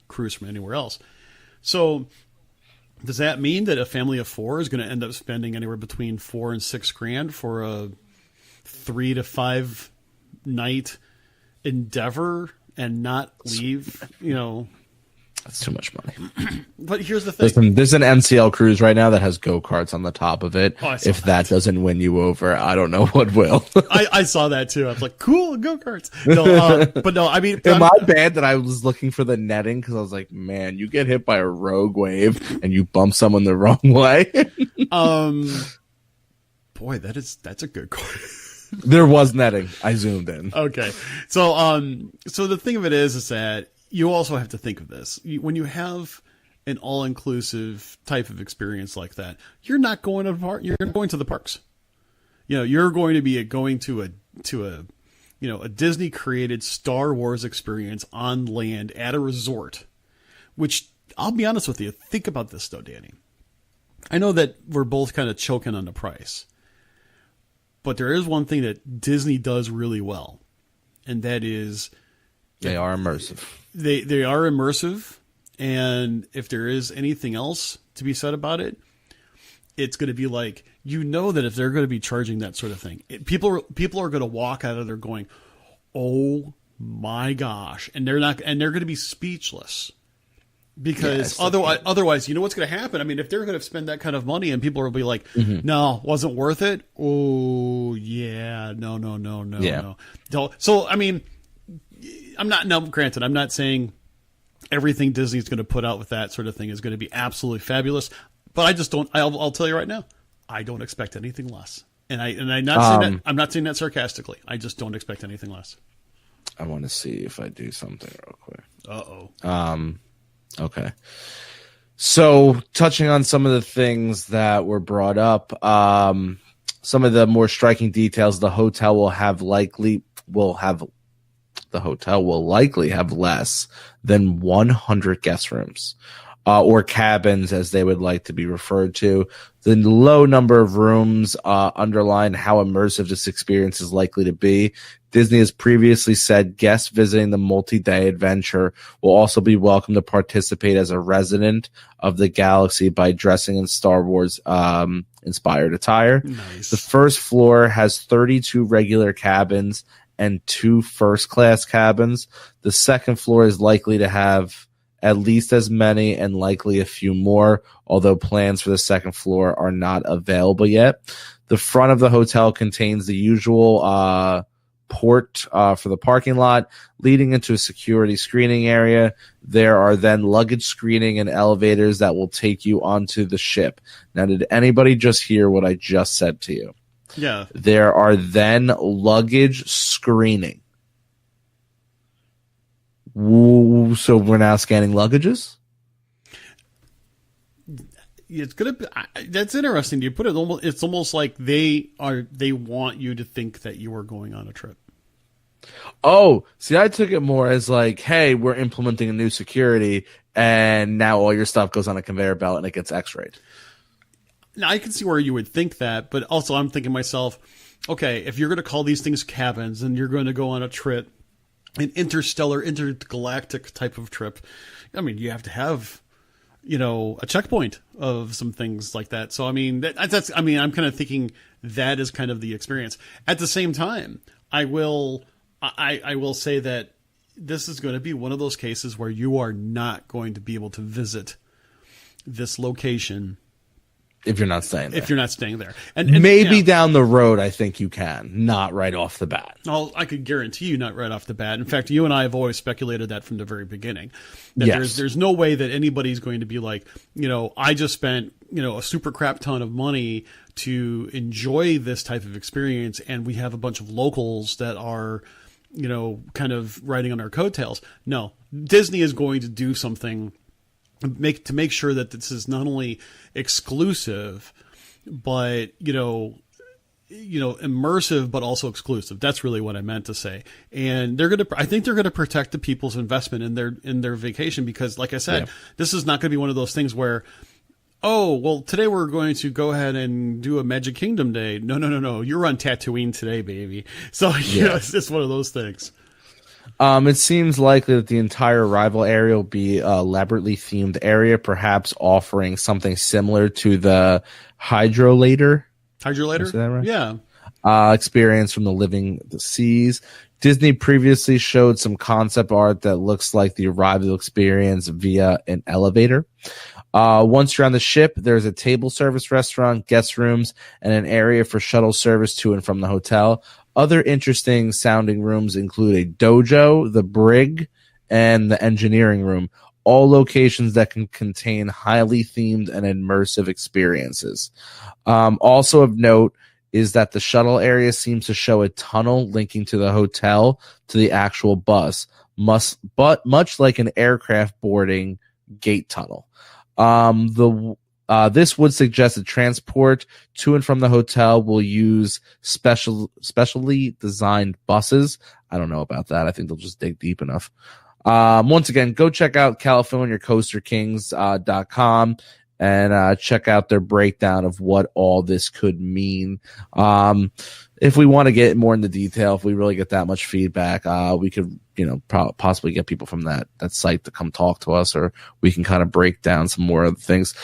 cruise from anywhere else. So does that mean that a family of four is going to end up spending anywhere between $4,000 and $6,000 for a 3 to 5 night endeavor and not leave, That's too much money. But here's the thing. Listen, there's an NCL cruise right now that has go-karts on the top of it. Oh, I saw if that doesn't win you over, I don't know what will. I saw that too. I was like, cool, go-karts. No, but no, I mean, am I bad that I was looking for the netting? Because I was like, man, you get hit by a rogue wave and you bump someone the wrong way. Boy, that's a good question. There was netting. I zoomed in. Okay. So the thing of it is that you also have to think of this. When you have an all-inclusive type of experience like that, you're not going to the park. You're going to the parks. You're going to be going to a Disney created Star Wars experience on land at a resort, which I'll be honest with you. Think about this though, Danny. I know that we're both kind of choking on the price, but there is one thing that Disney does really well, and that is they are immersive. They are immersive, and if there is anything else to be said about it, it's going to be like, that if they're going to be charging that sort of thing, people are going to walk out of there going, "Oh my gosh," and they're going to be speechless. Because otherwise, you know what's going to happen? I mean, if they're going to spend that kind of money and people will be like, no, wasn't worth it. Oh, yeah. No. So, I mean, granted, I'm not saying everything Disney's going to put out with that sort of thing is going to be absolutely fabulous, but I just don't, I'll tell you right now, I don't expect anything less. And I'm not saying that sarcastically. I just don't expect anything less. I want to see if I do something real quick. Uh-oh. Okay. So touching on some of the things that were brought up, some of the more striking details, the hotel will likely have less than 100 guest rooms, or cabins as they would like to be referred to. The low number of rooms underline how immersive this experience is likely to be. Disney has previously said guests visiting the multi-day adventure will also be welcome to participate as a resident of the galaxy by dressing in Star Wars inspired attire. Nice. The first floor has 32 regular cabins and 2 first-class cabins. The second floor is likely to have at least as many and likely a few more, although plans for the second floor are not available yet. The front of the hotel contains the usual port for the parking lot, leading into a security screening area. There are then luggage screening and elevators that will take you onto the ship. Now, did anybody just hear what I just said to you? Yeah. There are then luggage screening. Ooh, so we're now scanning luggages? It's gonna be, that's interesting. You put it it's almost like they want you to think that you are going on a trip. Oh, see, I took it more as like, hey, we're implementing a new security, and now all your stuff goes on a conveyor belt and it gets x-rayed. Now, I can see where you would think that, but also I'm thinking to myself, okay, if you're going to call these things cabins and you're going to go on a trip, an intergalactic type of trip, I mean, you have to have, a checkpoint of some things like that. So, I mean, I'm kind of thinking that is kind of the experience. At the same time, I will say that this is going to be one of those cases where you are not going to be able to visit this location if you're not staying there. And maybe down the road, I think you can, not right off the bat. Well, I could guarantee you not right off the bat. In fact, you and I have always speculated that from the very beginning. That yes. There's no way that anybody's going to be like, I just spent, a super crap ton of money to enjoy this type of experience, and we have a bunch of locals that are, kind of riding on our coattails. No, Disney is going to do something to make sure that this is not only exclusive, but immersive, but also exclusive. That's really what I meant to say. And I think they're gonna protect the people's investment in their vacation, because, like I said, This is not going to be one of those things where, oh, well, today we're going to go ahead and do a Magic Kingdom day. No. You're on Tatooine today, baby. So it's just one of those things. It seems likely that the entire arrival area will be a elaborately themed area, perhaps offering something similar to the Hydrolator. Hydrolator? Is that right? Yeah. experience from the Living the Seas. Disney previously showed some concept art that looks like the arrival experience via an elevator. Once you're on the ship, there's a table service restaurant, guest rooms, and an area for shuttle service to and from the hotel. Other interesting sounding rooms include a dojo, the brig, and the engineering room, all locations that can contain highly themed and immersive experiences. Also of note is that the shuttle area seems to show a tunnel linking to the hotel to the actual bus, but much like an aircraft boarding gate tunnel. This would suggest that transport to and from the hotel will use specially designed buses. I don't know about that. I think they'll just dig deep enough. Once again, go check out CaliforniaCoasterKings.com and check out their breakdown of what all this could mean. If we want to get more into detail, if we really get that much feedback, we could, possibly get people from that site to come talk to us, or we can kind of break down some more of the things.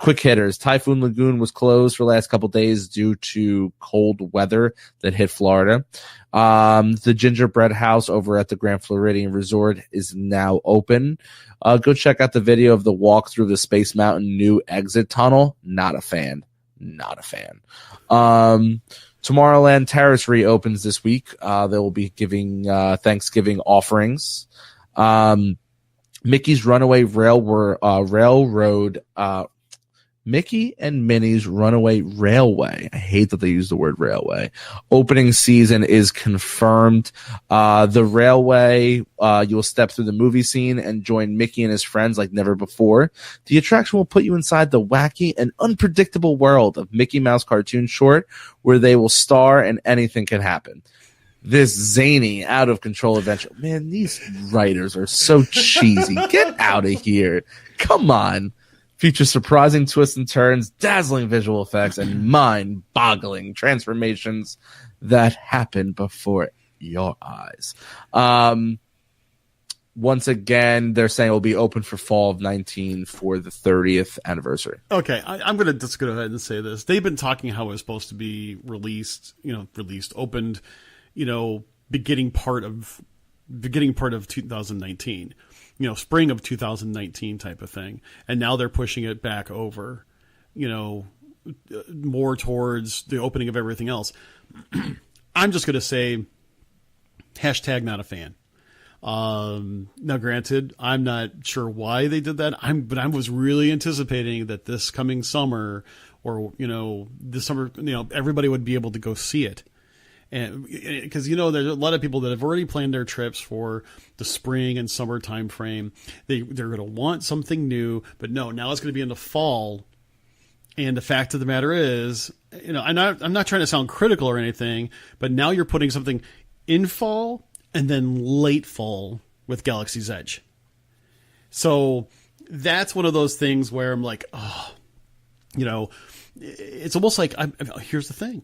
Quick hitters. Typhoon Lagoon was closed for the last couple days due to cold weather that hit Florida. The Gingerbread House over at the Grand Floridian Resort is now open. Go check out the video of the walk through the Space Mountain new exit tunnel. Not a fan. Tomorrowland Terrace reopens this week. They will be giving Thanksgiving offerings. Mickey's Runaway Railroad. Mickey and Minnie's Runaway Railway. I hate that they use the word railway. Opening season is confirmed. The railway, you'll step through the movie scene and join Mickey and his friends like never before. The attraction will put you inside the wacky and unpredictable world of Mickey Mouse cartoon short, where they will star and anything can happen. This zany, out of control adventure. Man, these writers are so cheesy. Get out of here. Come on. Features surprising twists and turns, dazzling visual effects, and mind-boggling transformations that happen before your eyes. Once again, they're saying it will be open for fall of 19 for the 30th anniversary. Okay, I'm going to just go ahead and say this. They've been talking how it was supposed to be opened, beginning part of 2019. Spring of 2019 type of thing. And now they're pushing it back over, more towards the opening of everything else. I'm just going to say, hashtag not a fan. Now, granted, I'm not sure why they did that. But I was really anticipating that this coming summer or, this summer, everybody would be able to go see it. And because, there's a lot of people that have already planned their trips for the spring and summer time frame. They're going to want something new, but no, now it's going to be in the fall. And the fact of the matter is, I'm not trying to sound critical or anything, but now you're putting something in fall and then late fall with Galaxy's Edge. So that's one of those things where I'm like, it's almost like here's the thing.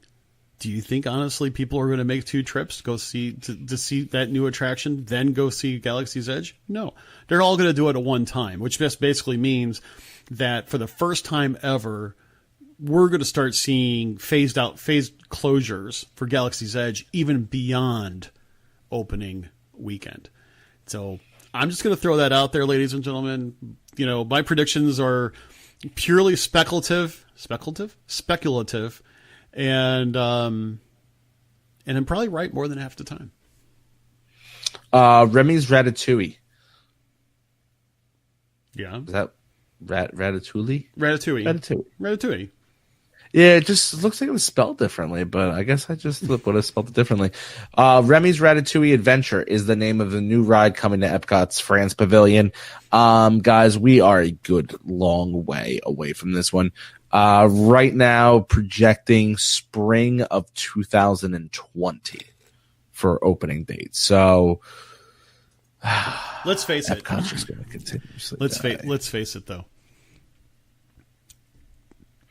Do you think, honestly, people are going to make two trips to see that new attraction, then go see Galaxy's Edge? No. They're all going to do it at one time, which just basically means that for the first time ever, we're going to start seeing phased closures for Galaxy's Edge even beyond opening weekend. So I'm just going to throw that out there, ladies and gentlemen. My predictions are purely speculative. And I'm probably right more than half the time. Remy's Ratatouille. Yeah. Is that Ratatouille? Ratatouille. Yeah, it just looks like it was spelled differently, but I guess I just would have spelled it differently. Remy's Ratatouille Adventure is the name of the new ride coming to Epcot's France Pavilion. Guys, we are a good long way away from this one. Right now, projecting spring of 2020 for opening dates. So let's face it. Epcot's just going to continuously. Let's face it, though.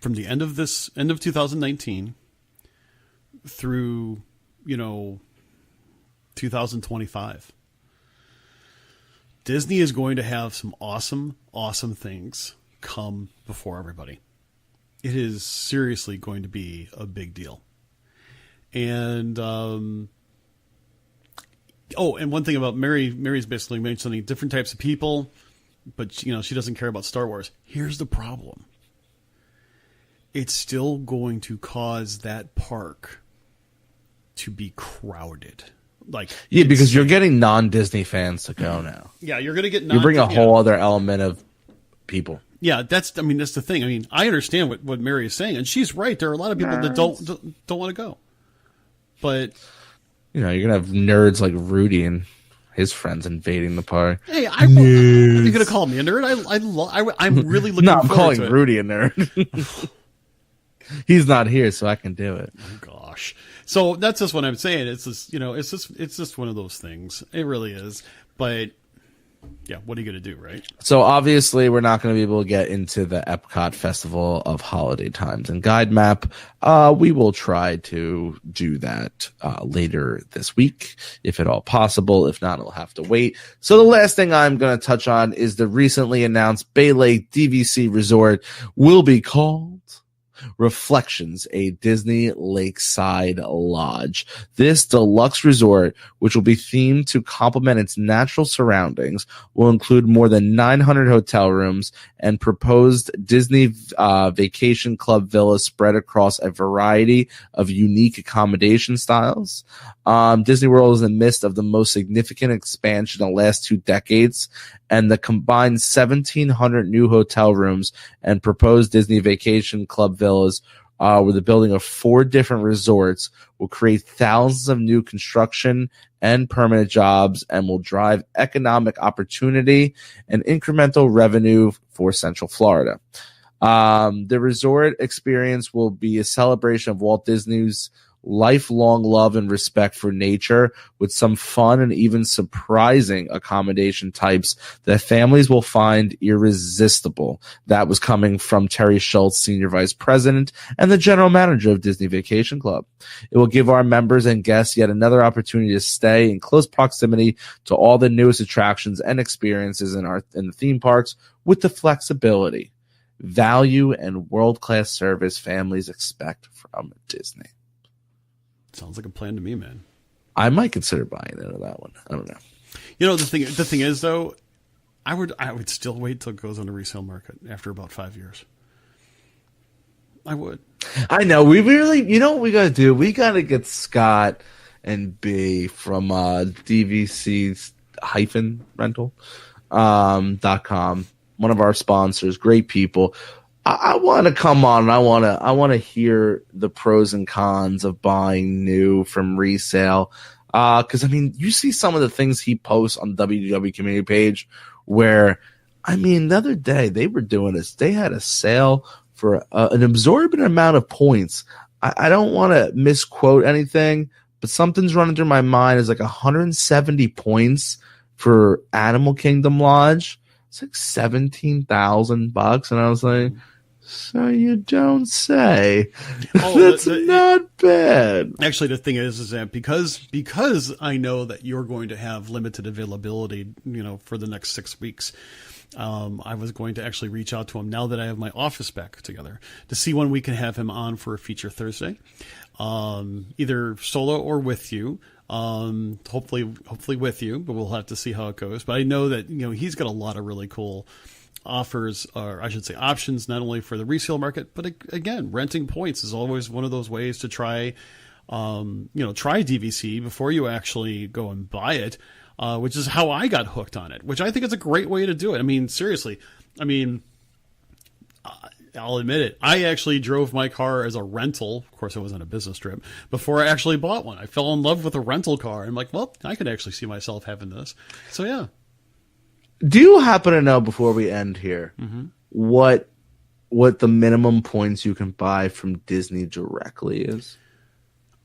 From the end of 2019 through 2025, Disney is going to have some awesome things come before everybody. It is seriously going to be a big deal. And and one thing about Mary's basically mentioning different types of people, but she doesn't care about Star Wars. Here's the problem. It's still going to cause that park to be crowded. Because you're getting non-Disney fans to go now. Yeah, you're going to get you bring a whole other element of people. Yeah, that's the thing. I mean, I understand what Mary is saying, and she's right. There are a lot of people that don't want to go. But you're going to have nerds like Rudy and his friends invading the park. Hey, are you going to call me a nerd? I'm really looking I'm forward to calling it. Rudy a nerd. He's not here, so I can do it. Oh gosh. So that's just what I'm saying. It's just, it's just one of those things. It really is. But yeah, what are you going to do, right? So obviously we're not going to be able to get into the Epcot Festival of Holiday Times and Guide Map. We will try to do that later this week, if at all possible. If not, it'll have to wait. So the last thing I'm going to touch on is the recently announced Bay Lake DVC Resort will be called Reflections, a Disney Lakeside Lodge. This deluxe resort, which will be themed to complement its natural surroundings, will include more than 900 hotel rooms and proposed Disney Vacation Club villas spread across a variety of unique accommodation styles. Disney World is in the midst of the most significant expansion in the last 2 decades, and the combined 1,700 new hotel rooms and proposed Disney Vacation Club villas with the building of 4 different resorts will create thousands of new construction and permanent jobs and will drive economic opportunity and incremental revenue for Central Florida. The resort experience will be a celebration of Walt Disney's lifelong love and respect for nature, with some fun and even surprising accommodation types that families will find irresistible. That was coming from Terry Schultz, Senior Vice President and the General Manager of Disney Vacation Club. It will give our members and guests yet another opportunity to stay in close proximity to all the newest attractions and experiences in the theme parks, with the flexibility, value, and world-class service families expect from Disney. Sounds like a plan to me, man. I might consider buying into that one. I don't know. The thing is though, I would still wait till it goes on the resale market after about 5 years. I would. I know. We really, what we got to do? We got to get Scott and B from DVC-rental.com. One of our sponsors, great people. I want to come on. I want to hear the pros and cons of buying new from resale. Because you see some of the things he posts on the WDW community page, where the other day they were doing this. They had a sale for an absorbent amount of points. I don't want to misquote anything, but something's running through my mind is like 170 points for Animal Kingdom Lodge. It's like $17,000, and I was like, so you don't say. That's not bad. Actually, the thing is that because I know that you're going to have limited availability, for the next 6 weeks, I was going to actually reach out to him now that I have my office back together to see when we can have him on for a feature Thursday, either solo or with you. Hopefully with you, but we'll have to see how it goes. But I know that, he's got a lot of really cool offers, or I should say options, not only for the resale market, but again, renting points is always one of those ways to try DVC before you actually go and buy it, which is how I got hooked on it, which I think is a great way to do it. Seriously, I'll admit it. I actually drove my car as a rental. Of course, it wasn't a business trip before I actually bought one. I fell in love with a rental car. I'm like, well, I could actually see myself having this. So yeah. Do you happen to know, before we end here, what the minimum points you can buy from Disney directly is?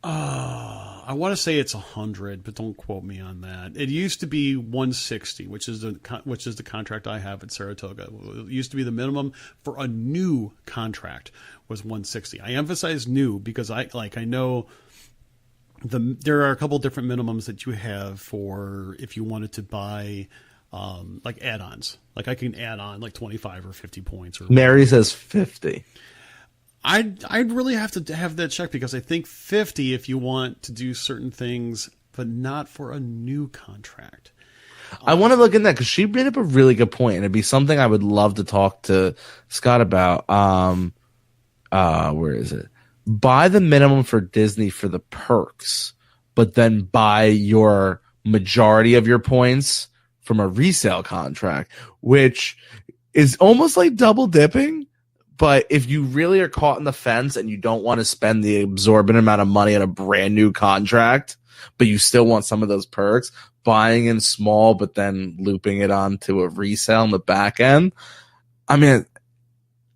I want to say it's 100, but don't quote me on that. It used to be 160, which is the contract I have at Saratoga. It used to be the minimum for a new contract was 160. I emphasize new because I know there are a couple different minimums that you have for if you wanted to buy like add-ons. Like I can add on like 25 or 50 points. Or Mary says 50. I'd really have to have that checked, because I think 50 if you want to do certain things, but not for a new contract. I want to look in that, because she made up a really good point, and it'd be something I would love to talk to Scott about. Where is it? Buy the minimum for Disney for the perks, but then buy your majority of your points from a resale contract, which is almost like double dipping. But if you really are caught in the fence and you don't want to spend the exorbitant amount of money on a brand new contract, but you still want some of those perks, buying in small, but then looping it onto a resale in the back end. I mean,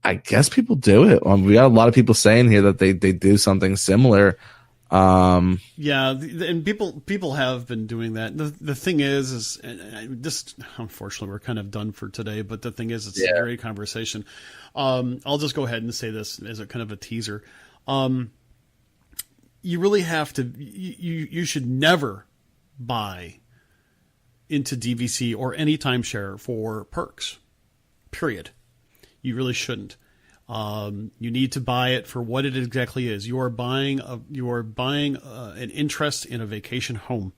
I guess people do it. We got a lot of people saying here that they do something similar. Yeah, and people have been doing that. The thing is this, unfortunately, we're kind of done for today, but the thing is, it's a great conversation. I'll just go ahead and say this as a kind of a teaser. You really have to, you should never buy into DVC or any timeshare for perks, period. You really shouldn't. You need to buy it for what it exactly is. You are buying an interest in a vacation home,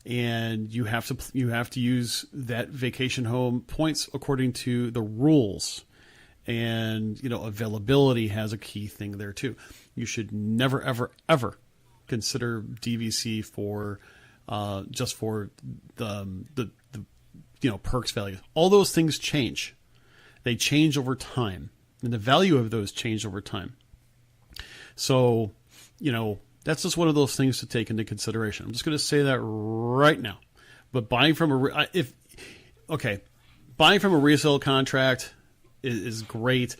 and you have to use that vacation home points according to the rules. And availability has a key thing there too. You should never ever consider DVC for just for the perks value. All those things change. They change over time, and the value of those change over time. So, that's just one of those things to take into consideration. I'm just going to say that right now. But buying from a resale contract is great.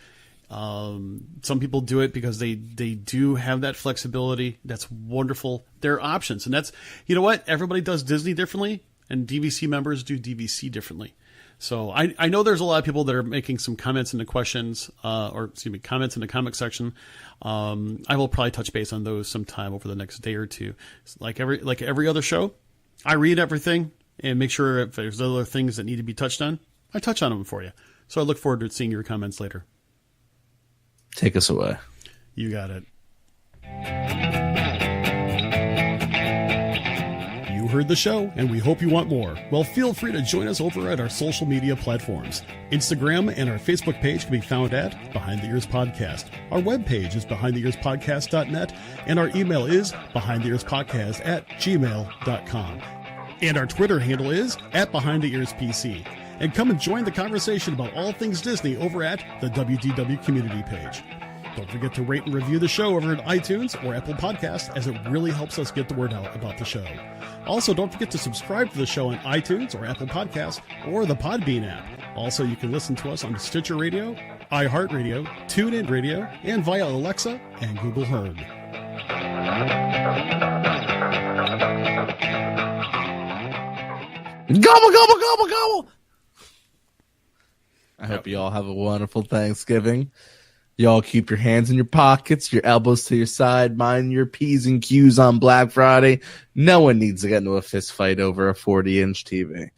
Some people do it because they do have that flexibility. That's wonderful. There are options, and that's, what, everybody does Disney differently, and DVC members do DVC differently. So I know there's a lot of people that are making some comments in the comments in the comment section. I will probably touch base on those sometime over the next day or two. Like every other show, I read everything and make sure if there's other things that need to be touched on, I touch on them for you. So I look forward to seeing your comments later. Take us away. You got it. You heard the show, and we hope you want more. Well, feel free to join us over at our social media platforms. Instagram and our Facebook page can be found at Behind the Ears Podcast. Our webpage is behindtheearspodcast.net, and our email is behindtheearspodcast@gmail.com. And our Twitter handle is @BehindTheEarsPC. And come and join the conversation about all things Disney over at the WDW community page. Don't forget to rate and review the show over at iTunes or Apple Podcasts, as it really helps us get the word out about the show. Also, don't forget to subscribe to the show on iTunes or Apple Podcasts or the Podbean app. Also, you can listen to us on Stitcher Radio, iHeartRadio, TuneIn Radio, and via Alexa and Google Home. Gobble, gobble, gobble, gobble! I hope you all have a wonderful Thanksgiving. Y'all keep your hands in your pockets, your elbows to your side, mind your P's and Q's on Black Friday. No one needs to get into a fist fight over a 40-inch TV.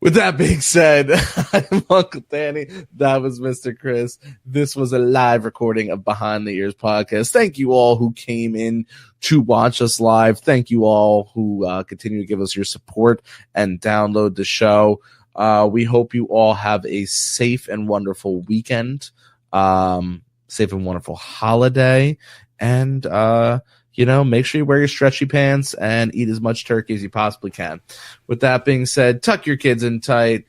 With that being said, I'm Uncle Danny. That was Mr. Chris. This was a live recording of Behind the Ears Podcast. Thank you all who came in to watch us live. Thank you all who continue to give us your support and download the show. We hope you all have a safe and wonderful weekend. Safe and wonderful holiday, and make sure you wear your stretchy pants and eat as much turkey as you possibly can. With that being said, tuck your kids in tight,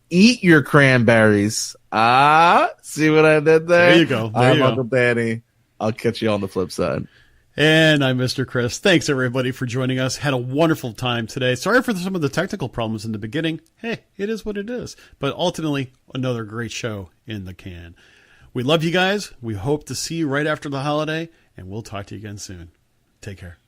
eat your cranberries. See what I did there? There you go. I'm Uncle Danny. I'll catch you on the flip side. And I'm Mr. Chris. Thanks, everybody, for joining us. Had a wonderful time today. Sorry for some of the technical problems in the beginning. Hey, it is what it is. But ultimately, another great show in the can. We love you guys. We hope to see you right after the holiday, and we'll talk to you again soon. Take care.